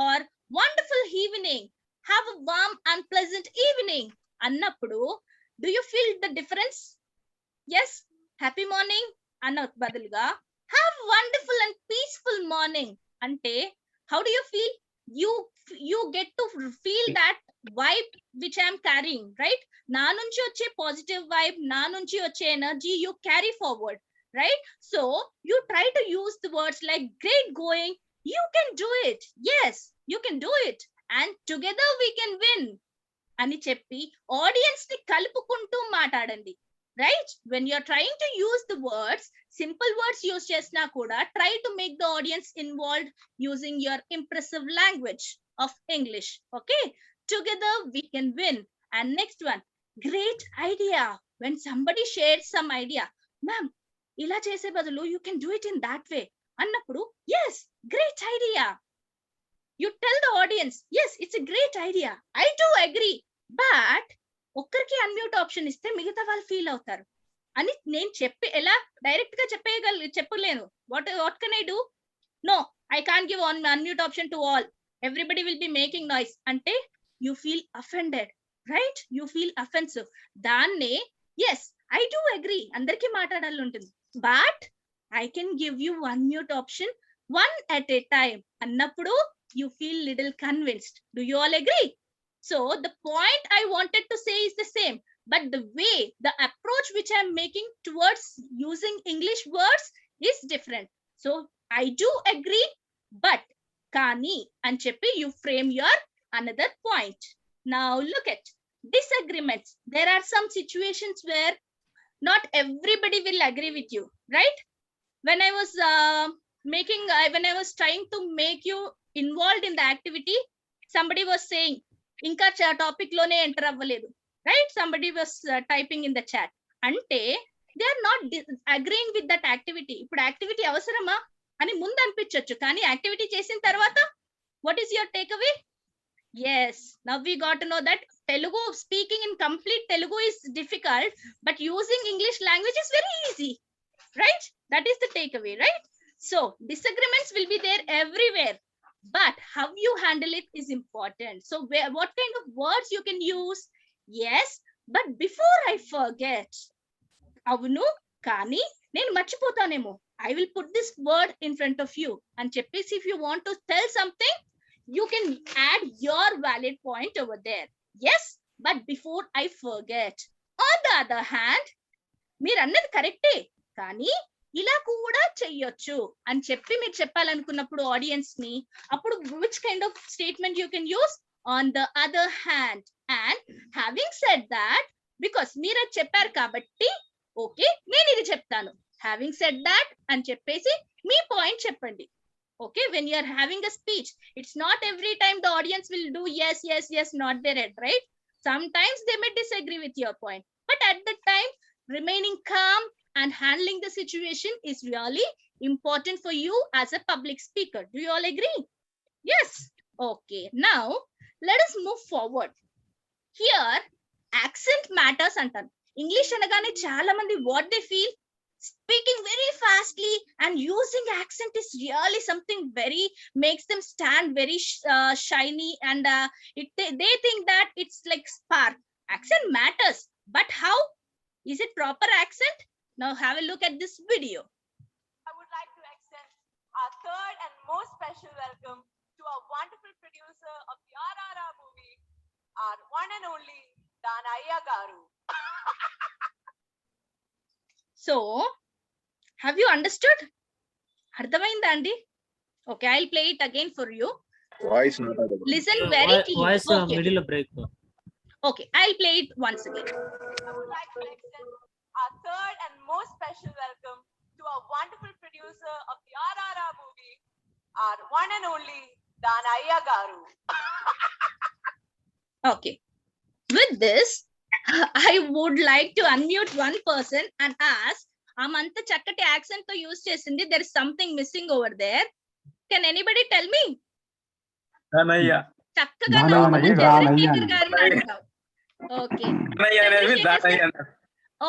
or wonderful evening, have a warm and pleasant evening annappudu, do you feel the difference? Yes, happy morning anna baduluga have a wonderful and peaceful morning ante how do you feel? You get to feel that vibe which I am carrying, right? Na nunchi vache positive vibe, na nunchi vache energy you carry forward, right? So you try to use the words like great going, You can do it. Yes, you can do it. And together we can win. అని చెప్పి audience ని కలుపుకుంటూ మాట్లాడండి. Right? When you're trying to use the words, simple words use చేసినా కూడా try to make the audience involved using your impressive language of English. Okay, together we can win. And next one, great idea. When somebody share some idea, ma'am ఇలా చేసే బదులు you can do it in that way అన్నప్పుడు, yes, great idea. You tell the audience, yes, it's a great idea. I do agree. But ఒక్కరికి unmute option ఇస్తే మిగతా వాళ్ళు feel అవుతారు అని నేను చెప్పి ఎలా డైరెక్ట్ గా చెప్పలేను. What can I do? No, I can't give unmute option to all. Everybody will be making noise అంటే you feel offended, right? You feel offensive. దాన్నే ఎస్, ఐ డూ అగ్రీ, అందరికీ మాట్లాడాలి ఉంటుంది, but I can give you unmute option one at a time annappudu you feel little convinced. Do you all agree? So the point I wanted to say is the same, but the way, the approach which I am making towards using English words is different. So I do agree, but kani and cheppi you frame your another point. Now look at disagreements. There are some situations where not everybody will agree with you, right? When I was when I was trying to make you involved in the activity, somebody was saying inka topic lone enter avvaledu, right? Somebody was typing in the chat ante they are not agreeing with that activity. Ippudu activity avasarama ani mundu anpichochu, kani activity chesin tarvata what is your takeaway? Yes, now we got to know that Telugu, speaking in complete Telugu is difficult, but using English language is very easy, right? That is the takeaway, right? So disagreements will be there everywhere, but how you handle it is important. So what kind of words you can use? Yes, but before I forget, avunu kani nenu marchipotanemo, I will put this word in front of you and cheppesi if you want to tell something you can add your valid point over there. Yes, but before I forget. On the other hand, మీరు అన్నది కరెక్టే, కానీ ఇలా కూడా చెయ్యొచ్చు అని చెప్పి మీరు చెప్పాలనుకున్నప్పుడు ఆడియన్స్ ని, అప్పుడు which kind of statement you can use? On the other hand. And having said that, because మీరు అది చెప్పారు కాబట్టి ఓకే నేను ఇది చెప్తాను. హ్యావింగ్ సెడ్ దాట్ అని చెప్పేసి మీ పాయింట్ చెప్పండి. Okay, when you are having a speech, it's not every time the audience will do yes, yes, yes, nod their head, right? Sometimes they may disagree with your point, but at that time, remaining calm and handling the situation is really important for you as a public speaker. Do you all agree? Yes. Okay, now let us move forward. Here, accent matters antan. English anagane chaala mandi what they feel, speaking very fastly and using accent is really something very makes them stand very shiny, and they think that it's like spark. Accent matters, but how? Is it proper accent? Now have a look at this video. I would like to extend our third and most special welcome to our wonderful producer of the RRR movie, our one and only Danaya Garu. So, have you understood? Ardhamainda andi? Okay, I'll play it again for you. Voice not audible. Listen very clearly. Voice Okay. middle of break. Okay, I'll play it once again. I would like to extend our third and most special welcome to our wonderful producer of the RRR movie, our one and only Danaya Garu. Okay. With this, I would like to unmute one person and ask, amanta chakkati accent to use chesindi, there is something missing over there. Can anybody tell me? Danaya. Chakkaga okay.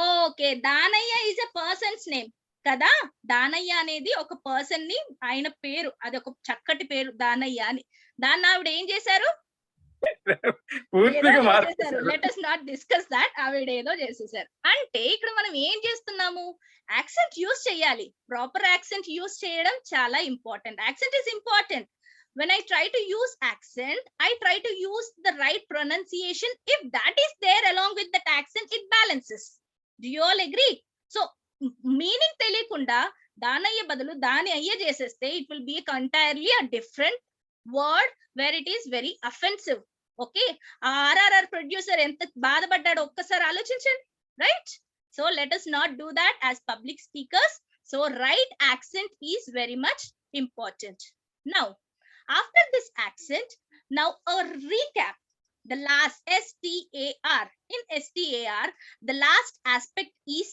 Okay, Danaya is a person's name. కదా, దానయ్య అనేది ఒక person ని, ఆయన పేరు, అది ఒక చక్కటి పేరు దానయ్య అని. దాన్ని ఆవిడ ఏం చేశారు? Let us not discuss that. ఆవిడ ఏదో చేసేసారు. అంటే ఇక్కడ మనం ఏం చేస్తున్నాము? యాక్సెంట్ యూస్ చేయాలి. ప్రాపర్ యాక్సెంట్ యూస్ చేయడం చాలా important. Accent is important. When I try to use accent, I try to use the right pronunciation. If that is there along with that accent, it balances. Do you all agree? So meaning తెలియకుండా దానయ్య బదులు దాని అయ్యే చేసేస్తే it will be entirely a different word where it is very offensive. Okay, ఆ RRR producer ఎంత బాధపడ్డాడో ఒక్కసారి ఆలోచించండి, right? So let us not do that as public speakers. So right accent is very much important. Now after this accent, now a recap. The last STAR, in STAR the last aspect is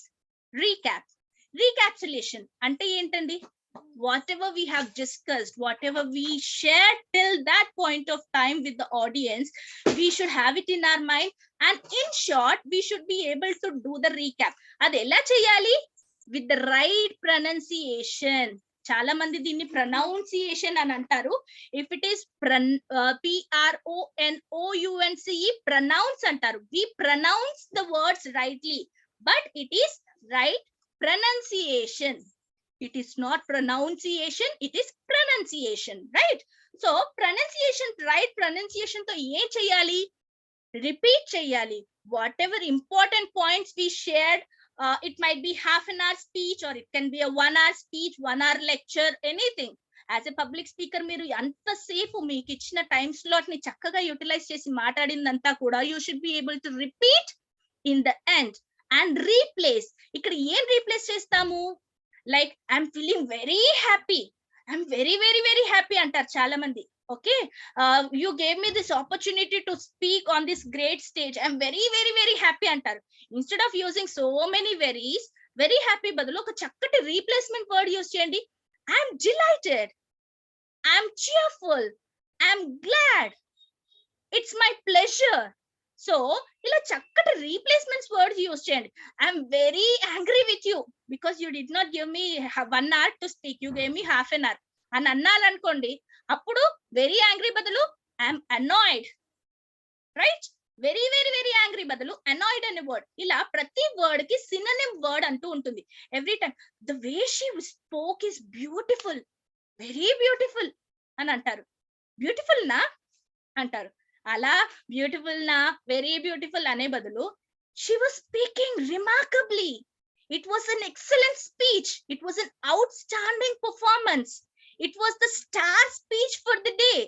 recap. Recapitulation ante entandi, whatever we have discussed, whatever we shared till that point of time with the audience, we should have it in our mind, and in short we should be able to do the recap. Adi ela cheyali? With the right pronunciation. చాలా మంది దీన్ని pronunciation అని అంటారు. If it is PRONOUNCE pronounce అంటారు. We pronounce the words rightly, but it is right pronunciation. It is not pronunciation, it is pronunciation, right? So pronunciation, right pronunciation తో ఏం చేయాలి? Repeat చేయాలి. Whatever important points we shared, it might be half an hour speech or it can be a 1 hour speech, 1 hour lecture, anything. As a public speaker, మీరు ఎంతసేపు మీకు ఇచ్చిన time slot ని చక్కగా యూటిలైజ్ చేసి మాట్లాడిందంతా కూడా you should be able to repeat in the end and replace. ఇక్కడ ఏం రీప్లేస్ చేస్తాము? Like I'm feeling very happy, I'm very very very happy అంటారు చాలా మంది. Okay, you gave me this opportunity to speak on this great stage, I'm very very very happy అంటారు. Instead of using so many veries, very happy బదులు ఒక చక్కటి replacement word use చేయండి. I'm delighted, I'm cheerful, I'm glad, it's my pleasure. So ఇలా చక్కటి replacements words use చేయండి. I'm very angry with you because you did not give me 1 hour to speak, you gave me half an hour అని అన్నారనుకోండి, అప్పుడు very angry బదులు I'm annoyed, right? Very very very angry బదులు annoyed అనే word. ఇలా ప్రతి word కి synonym word అంటూ ఉంటుంది. Every time the way she spoke is beautiful, very beautiful అని అంటారు. బ్యూటిఫుల్ నా అంటారు. అలా బ్యూటిఫుల్ నా, వెరీ బ్యూటిఫుల్ అనే బదులు she was speaking remarkably, it was an excellent speech, it was an outstanding performance, it was the star speech for the day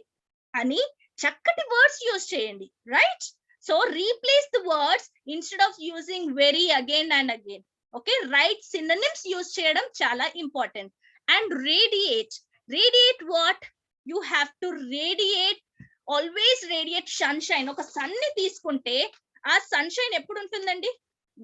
అని చక్కటి వర్డ్స్ యూస్ చేయండి, right? So replace the words instead of using very again and again. Okay, right synonyms use చేయడం చాలా important. And radiate. Radiate what? You have to radiate, always radiate sunshine. ఒక sun ని తీసుకుంటే ఆ sunshine ఎప్పుడు ఉంటుందండి?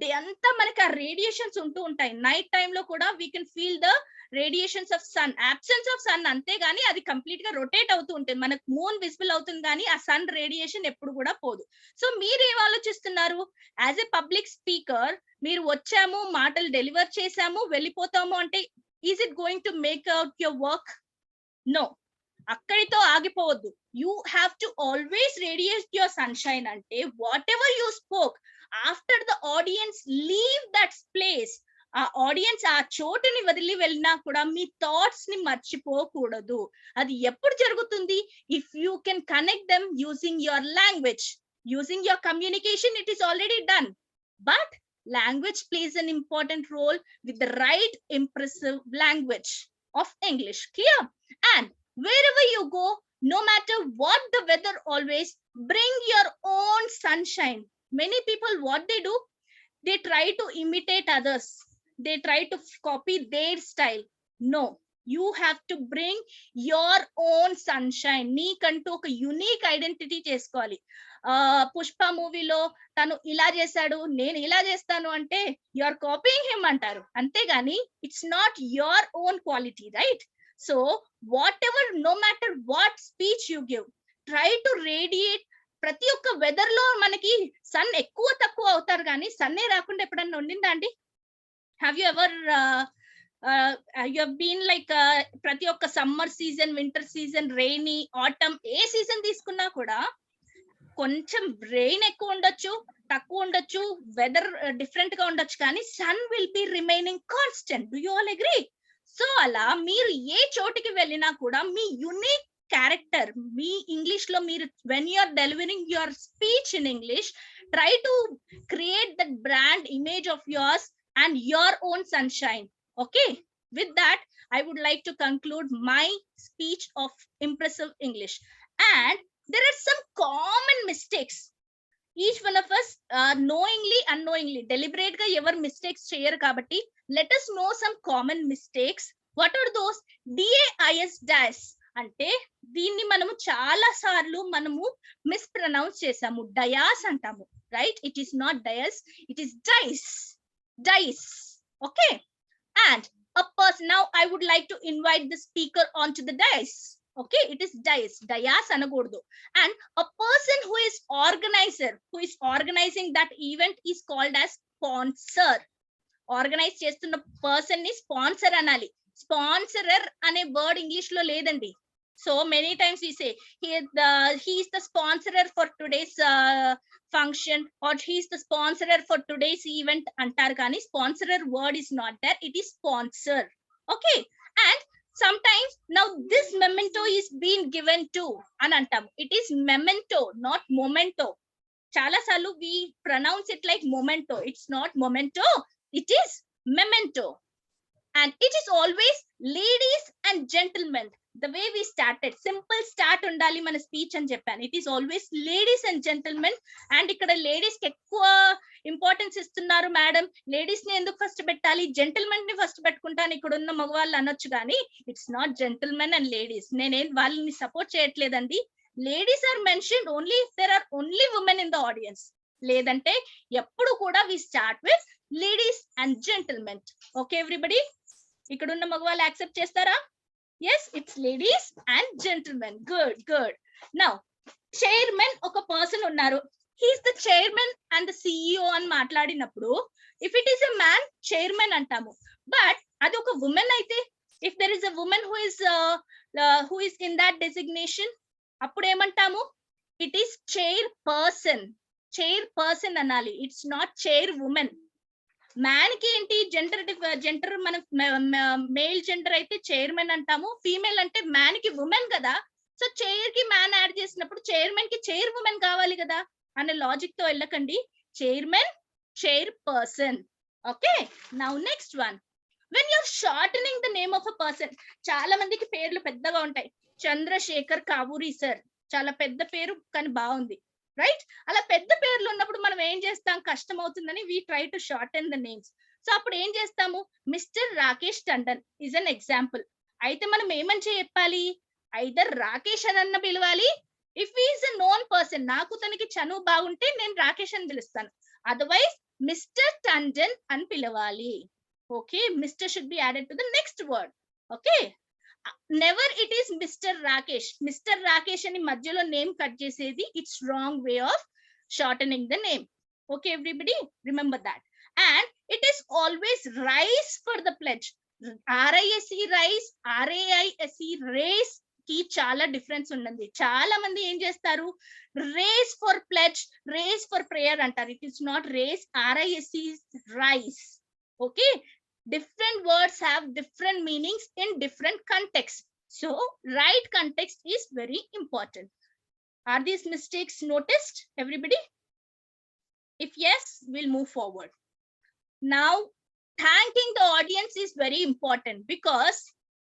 Day అంతా మనకి ఆ రేడియేషన్స్ ఉంటూ ఉంటాయి. నైట్ టైమ్ లో కూడా we can feel the radiations of sun, absence of sun అంతేగాని అది కంప్లీట్ గా రొటేట్ అవుతూ ఉంటుంది. మనకు మూన్ విజిబుల్ అవుతుంది కానీ ఆ సన్ రేడియేషన్ ఎప్పుడు కూడా పోదు. సో మీరేం ఆలోచిస్తున్నారు? యాజ్ ఎ పబ్లిక్ స్పీకర్ మీరు వచ్చాము, మాటలు డెలివర్ చేసాము, వెళ్ళిపోతాము అంటే is it going to make out your work? No, అక్కడితో ఆగిపోవద్దు. You have to always radiate your sunshine. అంటే whatever you spoke after the audience leave that place, ఆ ఆడియన్స్ ఆ చోటుని వదిలి వెళ్ళినా కూడా మీ థాట్స్ ని మర్చిపోకూడదు. అది ఎప్పుడు జరుగుతుంది? If you can connect them using your language, using your communication, it is already done. But language plays an important role with the right impressive language of English. Clear? And wherever you go, no matter what the weather, always bring your own sunshine. Many people, what they do, they try to imitate others, they try to copy their style. No, you have to bring your own sunshine. నీకంటూ ఒక unique identity చేసుకోవాలి. పుష్ప మూవీలో తను ఇలా చేశాడు, నేను ఇలా చేస్తాను అంటే యు ఆర్ కాపీయింగ్ హిమ్ అంటారు, అంతేగాని it's not your own quality, right? So whatever, no matter what speech you give, try to radiate. ప్రతి ఒక్క వెదర్ లో మనకి సన్ ఎక్కువ తక్కువ అవుతారు కానీ సన్నే రాకుండా ఎప్పుడన్నా ఉండిందా అండి? Have you ever you have been like ప్రతి ఒక్క summer season, winter season, rainy, autumn, ఏ సీజన్ తీసుకున్నా కూడా కొంచెం రెయిన్ ఎక్కువ ఉండొచ్చు, తక్కువ ఉండొచ్చు, వెదర్ డిఫరెంట్ గా ఉండొచ్చు, కానీ sun will be remaining constant. Do you all agree? So అలా మీరు ఏ చోటికి వెళ్ళినా కూడా మీ యునిక్ క్యారెక్టర్, మీ ఇంగ్లీష్ లో మీరు when you are delivering your speech in English, try to create that brand image of yours and your own sunshine. Okay, With that, I would like to conclude my speech of impressive English. And there are some common mistakes. Each one of us knowingly, unknowingly, deliberate ga ever mistakes cheyaru kabatti, let us know some common mistakes. What are those? DAIS dash అంటే దీన్ని మనము చాలా సార్లు మనము మిస్ప్రొనౌన్స్ చేసాము. Dias అంటాము, right? It is not dias, it is dice. Dice. Okay. And a person, now I would like to invite the speaker onto the dais. Okay, it is dice, dayas anagurdu. And a person who is organizer, who is organizing that event is called as sponsor. Organize chestunna person ni sponsor anali. Sponsorer ane word English lo ledandi. So many times we say he is the sponsorer for today's function, or he is the sponsorer for today's event antar kani sponsorer word is not there, it is sponsor. Okay. And sometimes now this memento is being given to anantam, it is memento, not momento. Chala salu we pronounce it like momento, it's not momento, it is memento. And it is always ladies and gentlemen. The way we started, simple start undali mana speech అని చెప్పాను. It is always ladies and gentlemen. And ఇక్కడ ladies కి ఎక్కువ importance ఇస్తున్నారు madam. Ladies ని ఎందుకు first పెట్టాలి, gentlemen ని ఫస్ట్ పెట్టుకుంటాను ఇక్కడ ఉన్న మగవాళ్ళు అనొచ్చు, కానీ it's not gentlemen and ladies. నేనేం వాళ్ళని సపోర్ట్ చేయట్లేదండి. Ladies are mentioned only if there are only women in the audience. లేదంటే ఎప్పుడు కూడా we start with ladies and gentlemen. Okay everybody, ఇక్కడ ఉన్న మగవాళ్ళు యాక్సెప్ట్ చేస్తారా? Yes, it's ladies and gentlemen. Good, good. Now, chairman oka person unnaru. He is the chairman and the CEO అని మాట్లాడినప్పుడు, if it is a man, chairman అంటాము. But అది ఒక woman అయితే, if there is a woman who is in that designation, అప్పుడు ఏమంటాము? It is chairperson. Chairperson అనాలి. It's not chairwoman. Man కి ఏంటి జెండర్ మన మేల్ జెండర్ అయితే చైర్మన్ అంటాము, ఫీమేల్ అంటే మ్యాన్ కి ఉమెన్ కదా. సో చైర్ కి మ్యాన్ యాడ్ చేసినప్పుడు చైర్మన్ కి చైర్ ఉమెన్ కావాలి కదా అనే లాజిక్ తో వెళ్ళకండి. Chairman, chair person. Okay, now next one, when your shortening the name of a person. చాలా మందికి పేర్లు పెద్దగా ఉంటాయి. చంద్రశేఖర్ కావూరి సార్, చాలా పెద్ద పేరు కానీ బాగుంది, రైట్? అలా పెద్ద పేర్లు ఉన్నప్పుడు మనం ఏం చేస్తాం, కష్టం అవుతుందని we try to shorten the names. So అప్పుడు ఏం చేస్తాము, mister Rakesh Tandon is an example. అయితే మనం ఏమని చెప్పాలి, ఐదర్ రాకేష్ అని పిలవాలి. If is a known person, నాకు తనకి చనువు బాగుంటే నేను రాకేష్ అని పిలుస్తాను. అదర్వైజ్ మిస్టర్ టండన్ అని పిలవాలి. Okay, Mr should be added to the next word. Okay, never it is Mr Rakesh. Mr Rakesh అని మధ్యలో నేమ్ కట్ చేసేది it's wrong way of shortening the name. Okay everybody, remember that. And it is always rise for the pledge. RISE rise, RAISE raise కి చాలా difference ఉన్నది. చాలా మంది ఏం చేస్తారు, raise for pledge, raise for prayer అంటారు. It is not raise, RISE rice. Okay, different words have different meanings in different contexts. So right context is very important. Are these mistakes noticed, everybody? If yes, we'll move forward. Now, thanking the audience is very important, because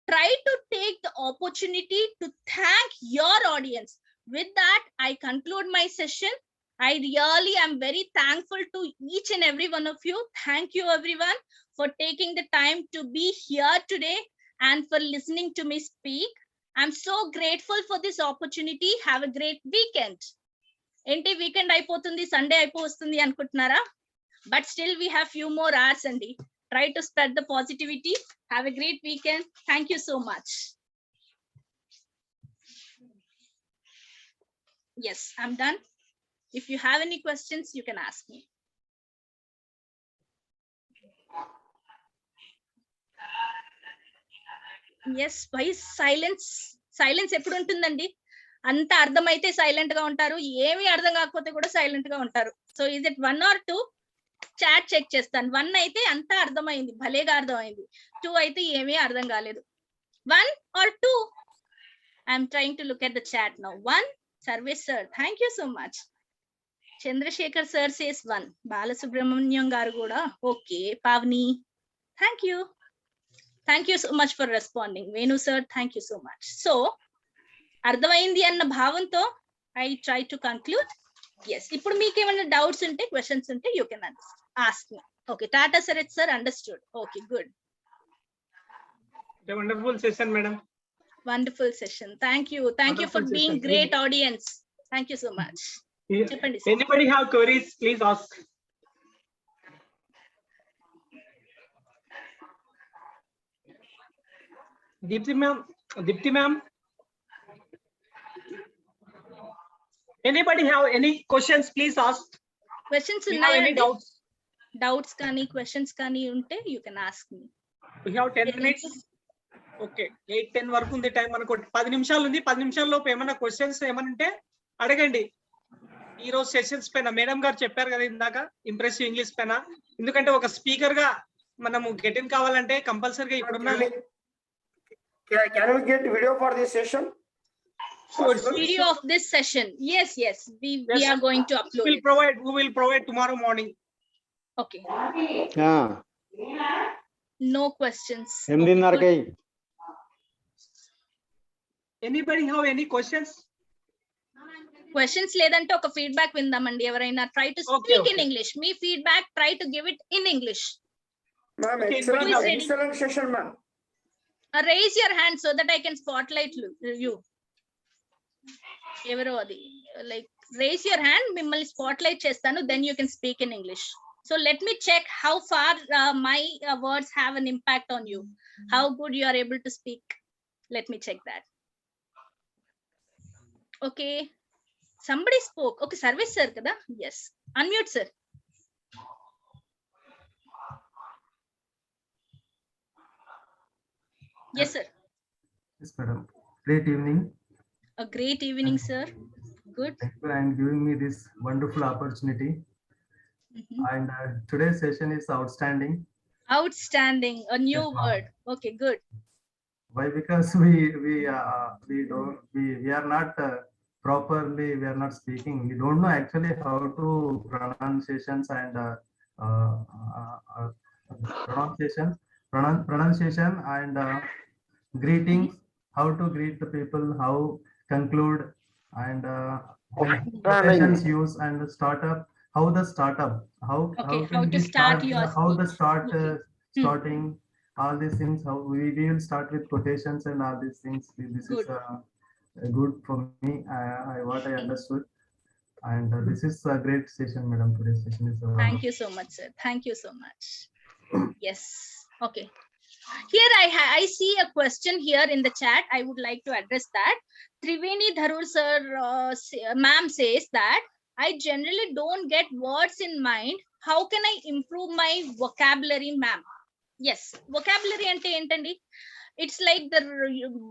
try to take the opportunity to thank your audience. With that, I conclude my session. I really am very thankful to each and every one of you. Thank you everyone for taking the time to be here today and for listening to me speak. I'm so grateful for this opportunity. Have a great weekend. Enti weekend aipotundi, Sunday aipostundi anukuntunnara, but still we have few more hours andi. Try to spread the positivity. Have a great weekend. Thank you so much. Yes, I'm done. If you have any questions, you can ask me. Yes, why silence? Silence ఎప్పుడు ఉంటుందండి? అంత అర్థమైతే silent గా ఉంటారు, ఏమి అర్థం కాకపోతే కూడా సైలెంట్ గా ఉంటారు. So is it 1 or 2? Chat check చేస్తాను. 1 అయితే అంతా అర్థమైంది, భలేగా అర్థమైంది. 2 అయితే ఏమీ అర్థం కాలేదు. 1 or 2? I'm trying to look at the chat now. 1, Sarvesh sir, thank you so much. Chandrasekhar sir says 1. Balasubramanyam garu kuda okay. Pavni, thank you. Thank you so much for responding. Venu sir, thank you so much. So, అర్థమైంది అన్న భావంతో I try to conclude. Yes. ఇప్పుడు మీకు ఏమైనా doubts ఉంటే questions ఉంటే you can ask me. Okay. Tata sir, understood. Okay, good. A wonderful session, madam. Wonderful session. Thank you. Thank you for being great audience. Thank you so much. చెప్పండి sir. Anybody have queries, please ask. Deepti ma'am. Anybody have any questions, please ask. Questions We have any doubts? Doubts కానీ questions కానీ ఉంటే you can ask me. We have 10 minutes. Okay, 8-10 వరకు ఉంది time. మనకు 10 నిమిషాలు ఉంది. 10 నిమిషాల లోపు ఏమైనా క్వశ్చన్స్ ఏమనంటే అడగండి. ఈ రోజు సెషన్స్ పైన మేడం గారు చెప్పారు కదా ఇందాక, ఇంప్రెసివ్ ఇంగ్లీష్ పైన. ఎందుకంటే ఒక స్పీకర్ గా మనము గెట్ ఇన్ కావాలంటే కంపల్సరీగా ఇప్పుడున్న Can we get video for this session? Video of this session. Yes. We are going to upload. We will provide tomorrow morning. Okay. Yeah. No questions. Anybody have any questions? Questions లేదంటే ఒక feedback విందామండి. ఎవరైనా try to speak in English. Me feedback try to give it in English. Ma'am, excellent session, ma'am. Raise your hand so that I can spotlight you. ఎవరో అది like raise your hand, మిమ్మల్ని spotlight చేస్తాను, then you can speak in English. So let me check how far my words have an impact on you, how good you are able to speak. Let me check that. Okay, somebody spoke. Okay, service sir kada? Yes, unmute sir. Yes sir. Yes madam. Great evening. A great evening sir. Good. Thank you and giving me this wonderful opportunity. And today's session is outstanding. Outstanding, a new word. Okay, good. Why? Because we are not properly, we are not speaking. We don't know actually how to pronunciations and pronunciation and greetings, how to greet the people, how conclude and quotations use and startup, how the startup, how to start your how the starting, all these things, how we will start with quotations and all these things. This good. Is good for me, what I understood, and this is a great session, madam. Today's session is thank you so much sir, thank you so much. Yes, okay. Here I see a question here in the chat. I would like to address that. Triveni Dharur sir, ma'am says that I generally don't get words in mind. How can I improve my vocabulary, ma'am? Yes, vocabulary ante entandi? It's like the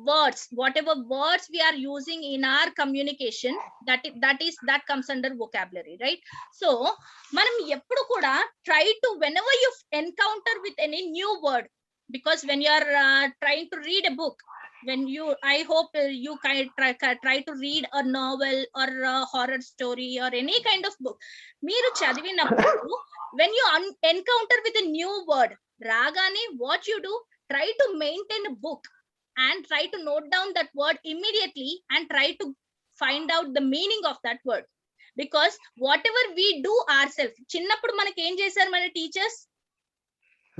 words, whatever words we are using in our communication, that comes under vocabulary, right? So manam eppudu kuda try to, whenever you encounter with any new word, because when you are trying to read a book, when you, I hope you try to read a novel or a horror story or any kind of book, మీరు చదివినప్పుడు when you encounter with a new word ragane, what you do, try to maintain a book and try to note down that word immediately and try to find out the meaning of that word, because whatever we do ourselves, చిన్నప్పుడు మనకి ఏం చేశారు మన teachers?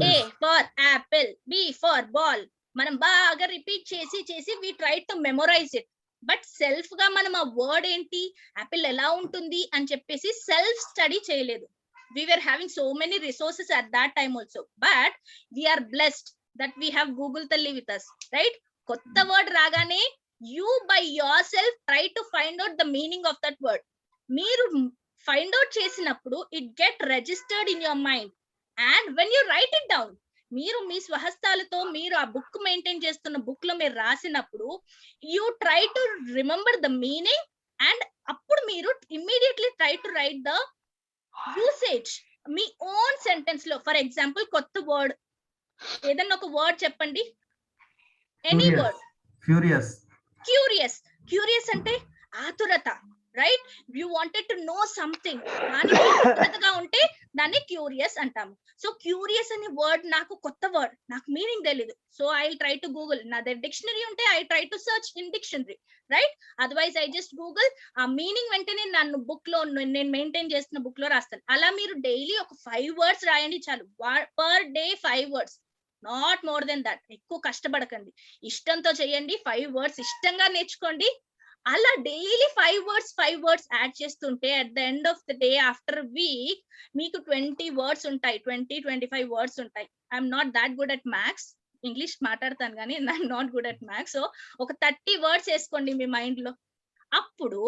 A for apple, B for ball. మనం బాగా repeat చేసి we try to memorize it. But self గా మనం ఆ వర్డ్ ఏంటి, యాపిల్ ఎలా ఉంటుంది అని చెప్పేసి సెల్ఫ్ స్టడీ చేయలేదు. We were having so many resources at that time also, but we are blessed that we have Google Talli with us, right? Kotta word ragane, you by yourself try to find out the meaning of that word. Meeru find out చేసినప్పుడు it get registered in your mind, and when you write it down, మీరు మీ స్వహస్తాలతో మీరు ఆ book maintain చేస్తున్న book లో మీరు రాసినప్పుడు you try to remember the meaning, and అప్పుడు మీరు immediately try to write the usage మీ ఓన్ సెంటెన్స్ లో. ఫర్ ఎగ్జాంపుల్ కొత్త వర్డ్, ఏదన్నా ఒక వర్డ్ చెప్పండి, any word. Curious. Curious, curious అంటే ఆతురత. Right? You wanted to know something, దానికి ఆతృతగా ఉంటే దాన్ని క్యూరియస్ అంటాము. సో క్యూరియస్ అనే వర్డ్ నాకు కొత్త వర్డ్, నాకు మీనింగ్ తెలీదు. So I try to Google. నా దగ్గర డిక్షనరీ ఉంటే I try to search in dictionary, right? Otherwise I just Google. ఆ మీనింగ్ వెంటనే నన్ను బుక్ లో, నేను మెయింటైన్ చేస్తున్న బుక్ లో రాస్తాను. అలా మీరు డైలీ ఒక 5 words రాయండి చాలు. Per day 5 words, not more than that. ఎక్కువ కష్టపడకండి, ఇష్టంతో చేయండి. 5 words ఇష్టంగా నేర్చుకోండి. అలా డైలీ 5 words యాడ్ చేస్తుంటే at the end of the day after week మీకు 20 words ఉంటాయి, 20-25 words ఉంటాయి. I'm not that good at maths. English మాట్లాడతాను కానీ I'm not good at maths. So ఒక 30 words వేసుకోండి మీ మైండ్ లో. అప్పుడు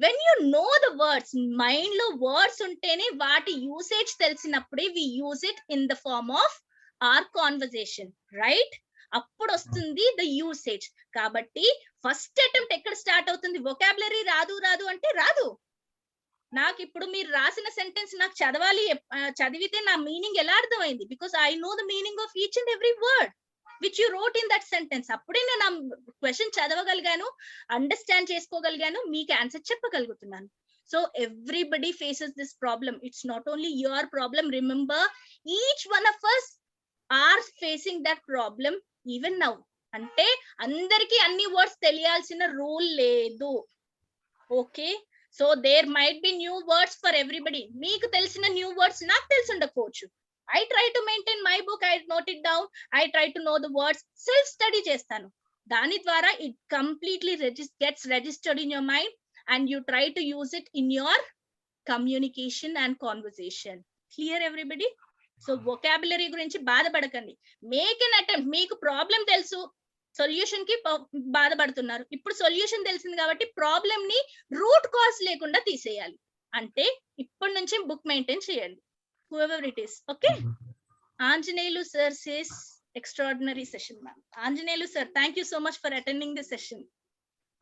when you know the words, mind లో వర్డ్స్ ఉంటేనే వాటి యూసేజ్ తెలిసినప్పుడే we use it in the form of our conversation, right? అప్పుడు వస్తుంది ద యూసేజ్. కాబట్టి ఫస్ట్ అటెంప్ట్ ఎక్కడ స్టార్ట్ అవుతుంది? వొకాబులరీ రాదు అంటే రాదు. నాకు ఇప్పుడు మీరు రాసిన సెంటెన్స్ నాకు చదివితే నా మీనింగ్ ఎలా అర్థమైంది? Because I know the meaning of each and every word which you wrote in that sentence. అప్పుడే నేను ఆ క్వశ్చన్ చదవగలిగాను, అండర్స్టాండ్ చేసుకోగలిగాను, మీకు ఆన్సర్ చెప్పగలుగుతున్నాను. So everybody faces this problem. It's not only your problem. Remember, each one of us are facing that problem even now. అంటే అందరికి అన్ని వర్డ్స్ తెలియాల్సిన రూల్ లేదు. Okay, so there might be new words for everybody. మీకు తెలిసిన new words నాకు తెలిసి ఉండకపోవచ్చు. I try to maintain my book, I note it down, I try to know the words, self study చేస్తాను. దాని ద్వారా it completely gets registered in your mind and you try to use it in your communication and conversation. Clear everybody? So vocabulary గురించి బాధపడకండి. Make an attempt. మీకు problem తెలుసు, solution కి బాధపడుతున్నారు. ఇప్పుడు సొల్యూషన్ తెలిసింది కాబట్టి ప్రాబ్లమ్ ని రూట్ కాజ్ లేకుండా తీసేయాలి. అంటే ఇప్పటి నుంచి బుక్ మెయింటైన్ చేయండి, whoever it is. Okay, Anjanelu sir says extraordinary session, ma'am. Anjanelu sir, thank you so much for attending the session.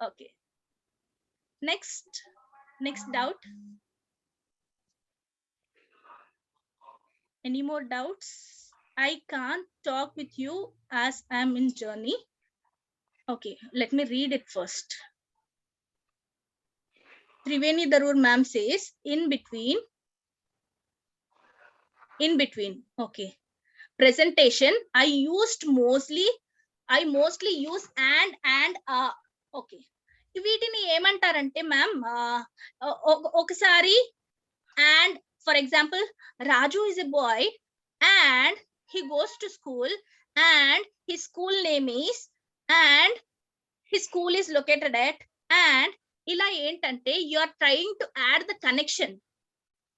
Okay, next doubt. Any more doubts? I can't talk with you as I'm in journey. Okay, let me read it first. Triveni Darur ma'am says in between. Okay, presentation I mostly use and okay, వీటిని ఏమంటారంటే ma'am, ఒకసారి and, for example, Raju is a boy and he goes to school and his school name is and his school is located at and. ఇలా ఏంటంటే you are trying to add the connection.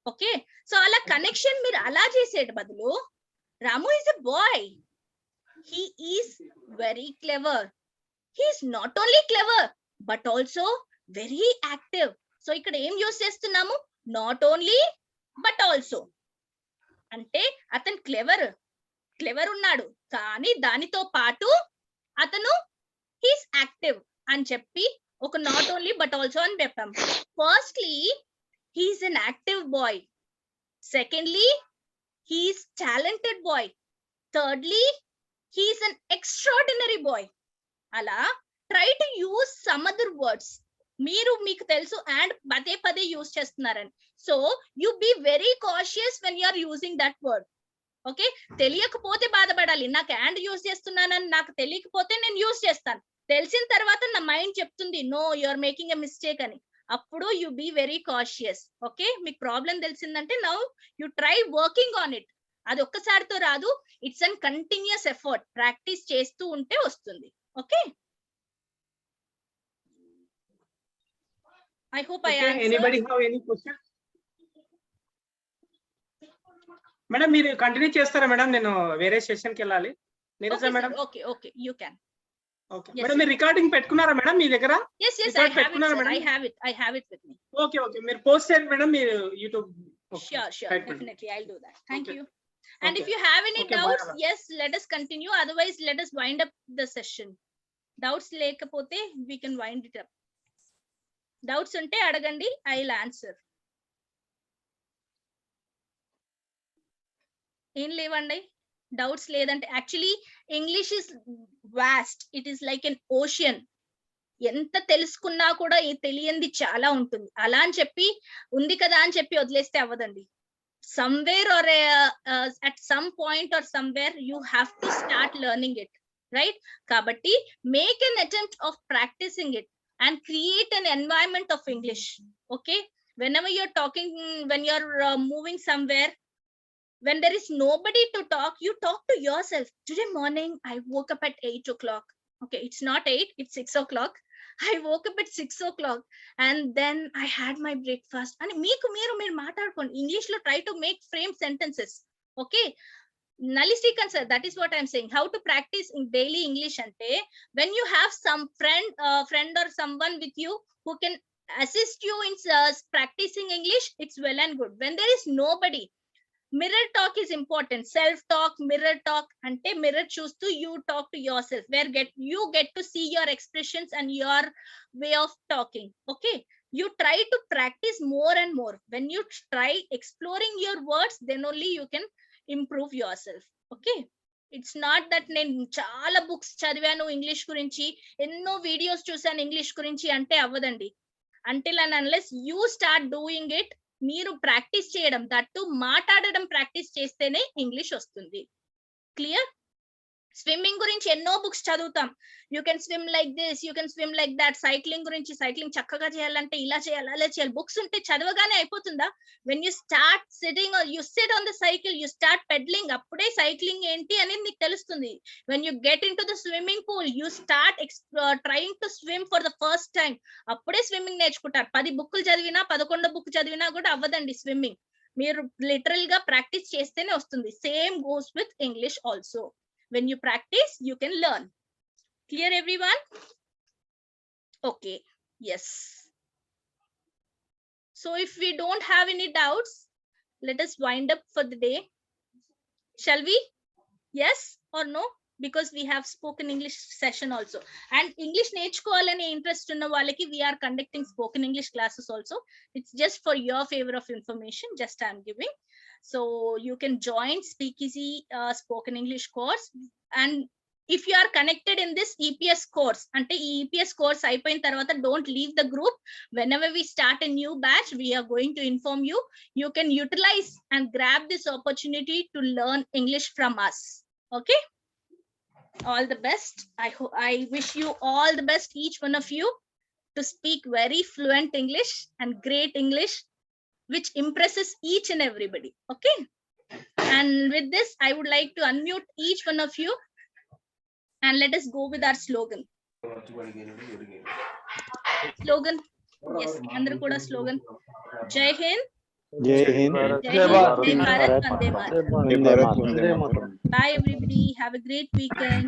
Okay, so అలా connection మీరు అలా చేసేట బదులు Ramu is a boy, he is very clever, he is not only clever but also very active. So ఇక్కడ ఏం use చేస్తున్నాము? Not only but also. అంటే అతను క్లెవర్ ఉన్నాడు, కానీ దానితో పాటు అతను హీస్ యాక్టివ్ అని చెప్పి ఒక నాట్ ఓన్లీ బట్ ఆల్సో అని చెప్పాము. Firstly, he is an active boy. Secondly, he is talented boy. Thirdly, he is an extraordinary boy. Ala try to use some other words. మీకు తెలుసు and పదే use చేస్తున్నారని. So you be very cautious when you are using that word. Okay, తెలియకపోతే బాధపడాలి. నాకు and use చేస్తున్నానని నాకు తెలియకపోతే నేను యూస్ చేస్తాను. తెలిసిన తర్వాత నా మైండ్ చెప్తుంది no you are making a mistake అని. అప్పుడు you be very cautious. Okay, మీకు ప్రాబ్లం తెలిసిందంటే now you try working on it. అది ఒక్కసారితో రాదు, it's an continuous effort. Practice చేస్తూ ఉంటే వస్తుంది. Okay, I hope I answered. Anybody have any questions? Madam మీరు కంటిన్యూ చేస్తారా మేడం? నేను వేరే సెషన్ కి వెళ్ళాలి. Neeraja madam. Okay you can. Okay madam, మీరు రికార్డింగ్ పెట్టుకున్నారా మేడం మీ దగ్గర? yes I have it with me. Okay మీరు పోస్ట్ చేయండి మేడం మీరు YouTube. Sure, definitely I'll do that. Thank you. And if you have any doubts, yes, let us continue. Otherwise, let us wind up the session. Doubts lekapothe we can wind it up. Doubts unte adagandi, I'll answer. ఏం లేవండి doubts లేదంటే. Actually English is vast, it is like an ocean. ఎంత తెలుసుకున్నా కూడా ఈ తెలియంది చాలా ఉంటుంది. అలా అని చెప్పి ఉంది కదా అని చెప్పి వదిలేస్తే అవ్వదండి. somewhere or at some point or somewhere you have to start learning it, right? Kabatti make an attempt of practicing it and create an environment of English. Okay, whenever you're talking, when you're moving somewhere, when there is nobody to talk, you talk to yourself. Today morning I woke up at 8 o'clock. Okay, it's not 8, it's 6 o'clock. I woke up at 6 o'clock and then I had my breakfast. And meeku meer maatadukoni English lo try to make frame sentences. Okay, Nalistika sir, that is what I'm saying. How to practice in daily English ante, when you have some friend or someone with you who can assist you in practicing English, it's well and good. When there is nobody, mirror talk is important. Self talk, mirror talk ante mirror choose to you talk to yourself, where you get to see your expressions and your way of talking. Okay, you try to practice more and more. When you try exploring your words, then only you can improve yourself. Okay, it's not that నేను చాలా books చదివాను English గురించి, ఎన్నో videos చూసాను English గురించి అంటే అవ్వదండి. until and unless you start doing it, మీరు ప్రాక్టీస్ చేయడం, దట్టు మాట్లాడడం ప్రాక్టీస్ చేస్తేనే ఇంగ్లీష్ వస్తుంది. క్లియర్? స్విమ్మింగ్ గురించి ఎన్నో బుక్స్ చదువుతాం. You can swim like this, you can swim like that. Cycling గురించి, సైక్లింగ్ చక్కగా చేయాలంటే ఇలా చేయాలి, అలా చేయాలి. బుక్స్ ఉంటే చదవగానే అయిపోతుందా? When you start sitting are you SIT on the cycle, you start peddling, అప్పుడే సైక్లింగ్ ఏంటి అనేది నీకు తెలుస్తుంది. When you get in to the swimming pool, you start trying to swim for the first time, అప్పుడే swimming నేర్చుకుంటారు. 10 బుక్కులు చదివినా 11వ book చదివినా కూడా అవ్వదండి స్విమ్మింగ్. మీరు లిటరల్ గా ప్రాక్టీస్ చేస్తేనే వస్తుంది. Same goes with English also. When you practice, you can learn. Clear, everyone? Okay, yes. So if we don't have any doubts, let us wind up for the day. Shall we? Yes or no? Because we have spoken English session also. And English నేర్చుకోవాలని interest ఉన్న వాళ్ళకి we are conducting spoken English classes also. It's just for your favor of information, just I'm giving. So you can join Speakeasy spoken English course, and if you are connected in this EPS course, ante ee EPS course అయిపోయిన తర్వాత don't leave the group. Whenever we start a new batch, we are going to inform you. You can utilize and grab this opportunity to learn English from us. Okay, all the best. I wish you all the best, each one of you, to speak very fluent English and great English, which impresses each and everybody. Okay, and with this I would like to unmute each one of you and let us go with our slogan. Yes, andaru kuda slogan. Jai Hind, Jai Hind, Jai Bharat, Vande Mataram. Bye everybody, have a great weekend.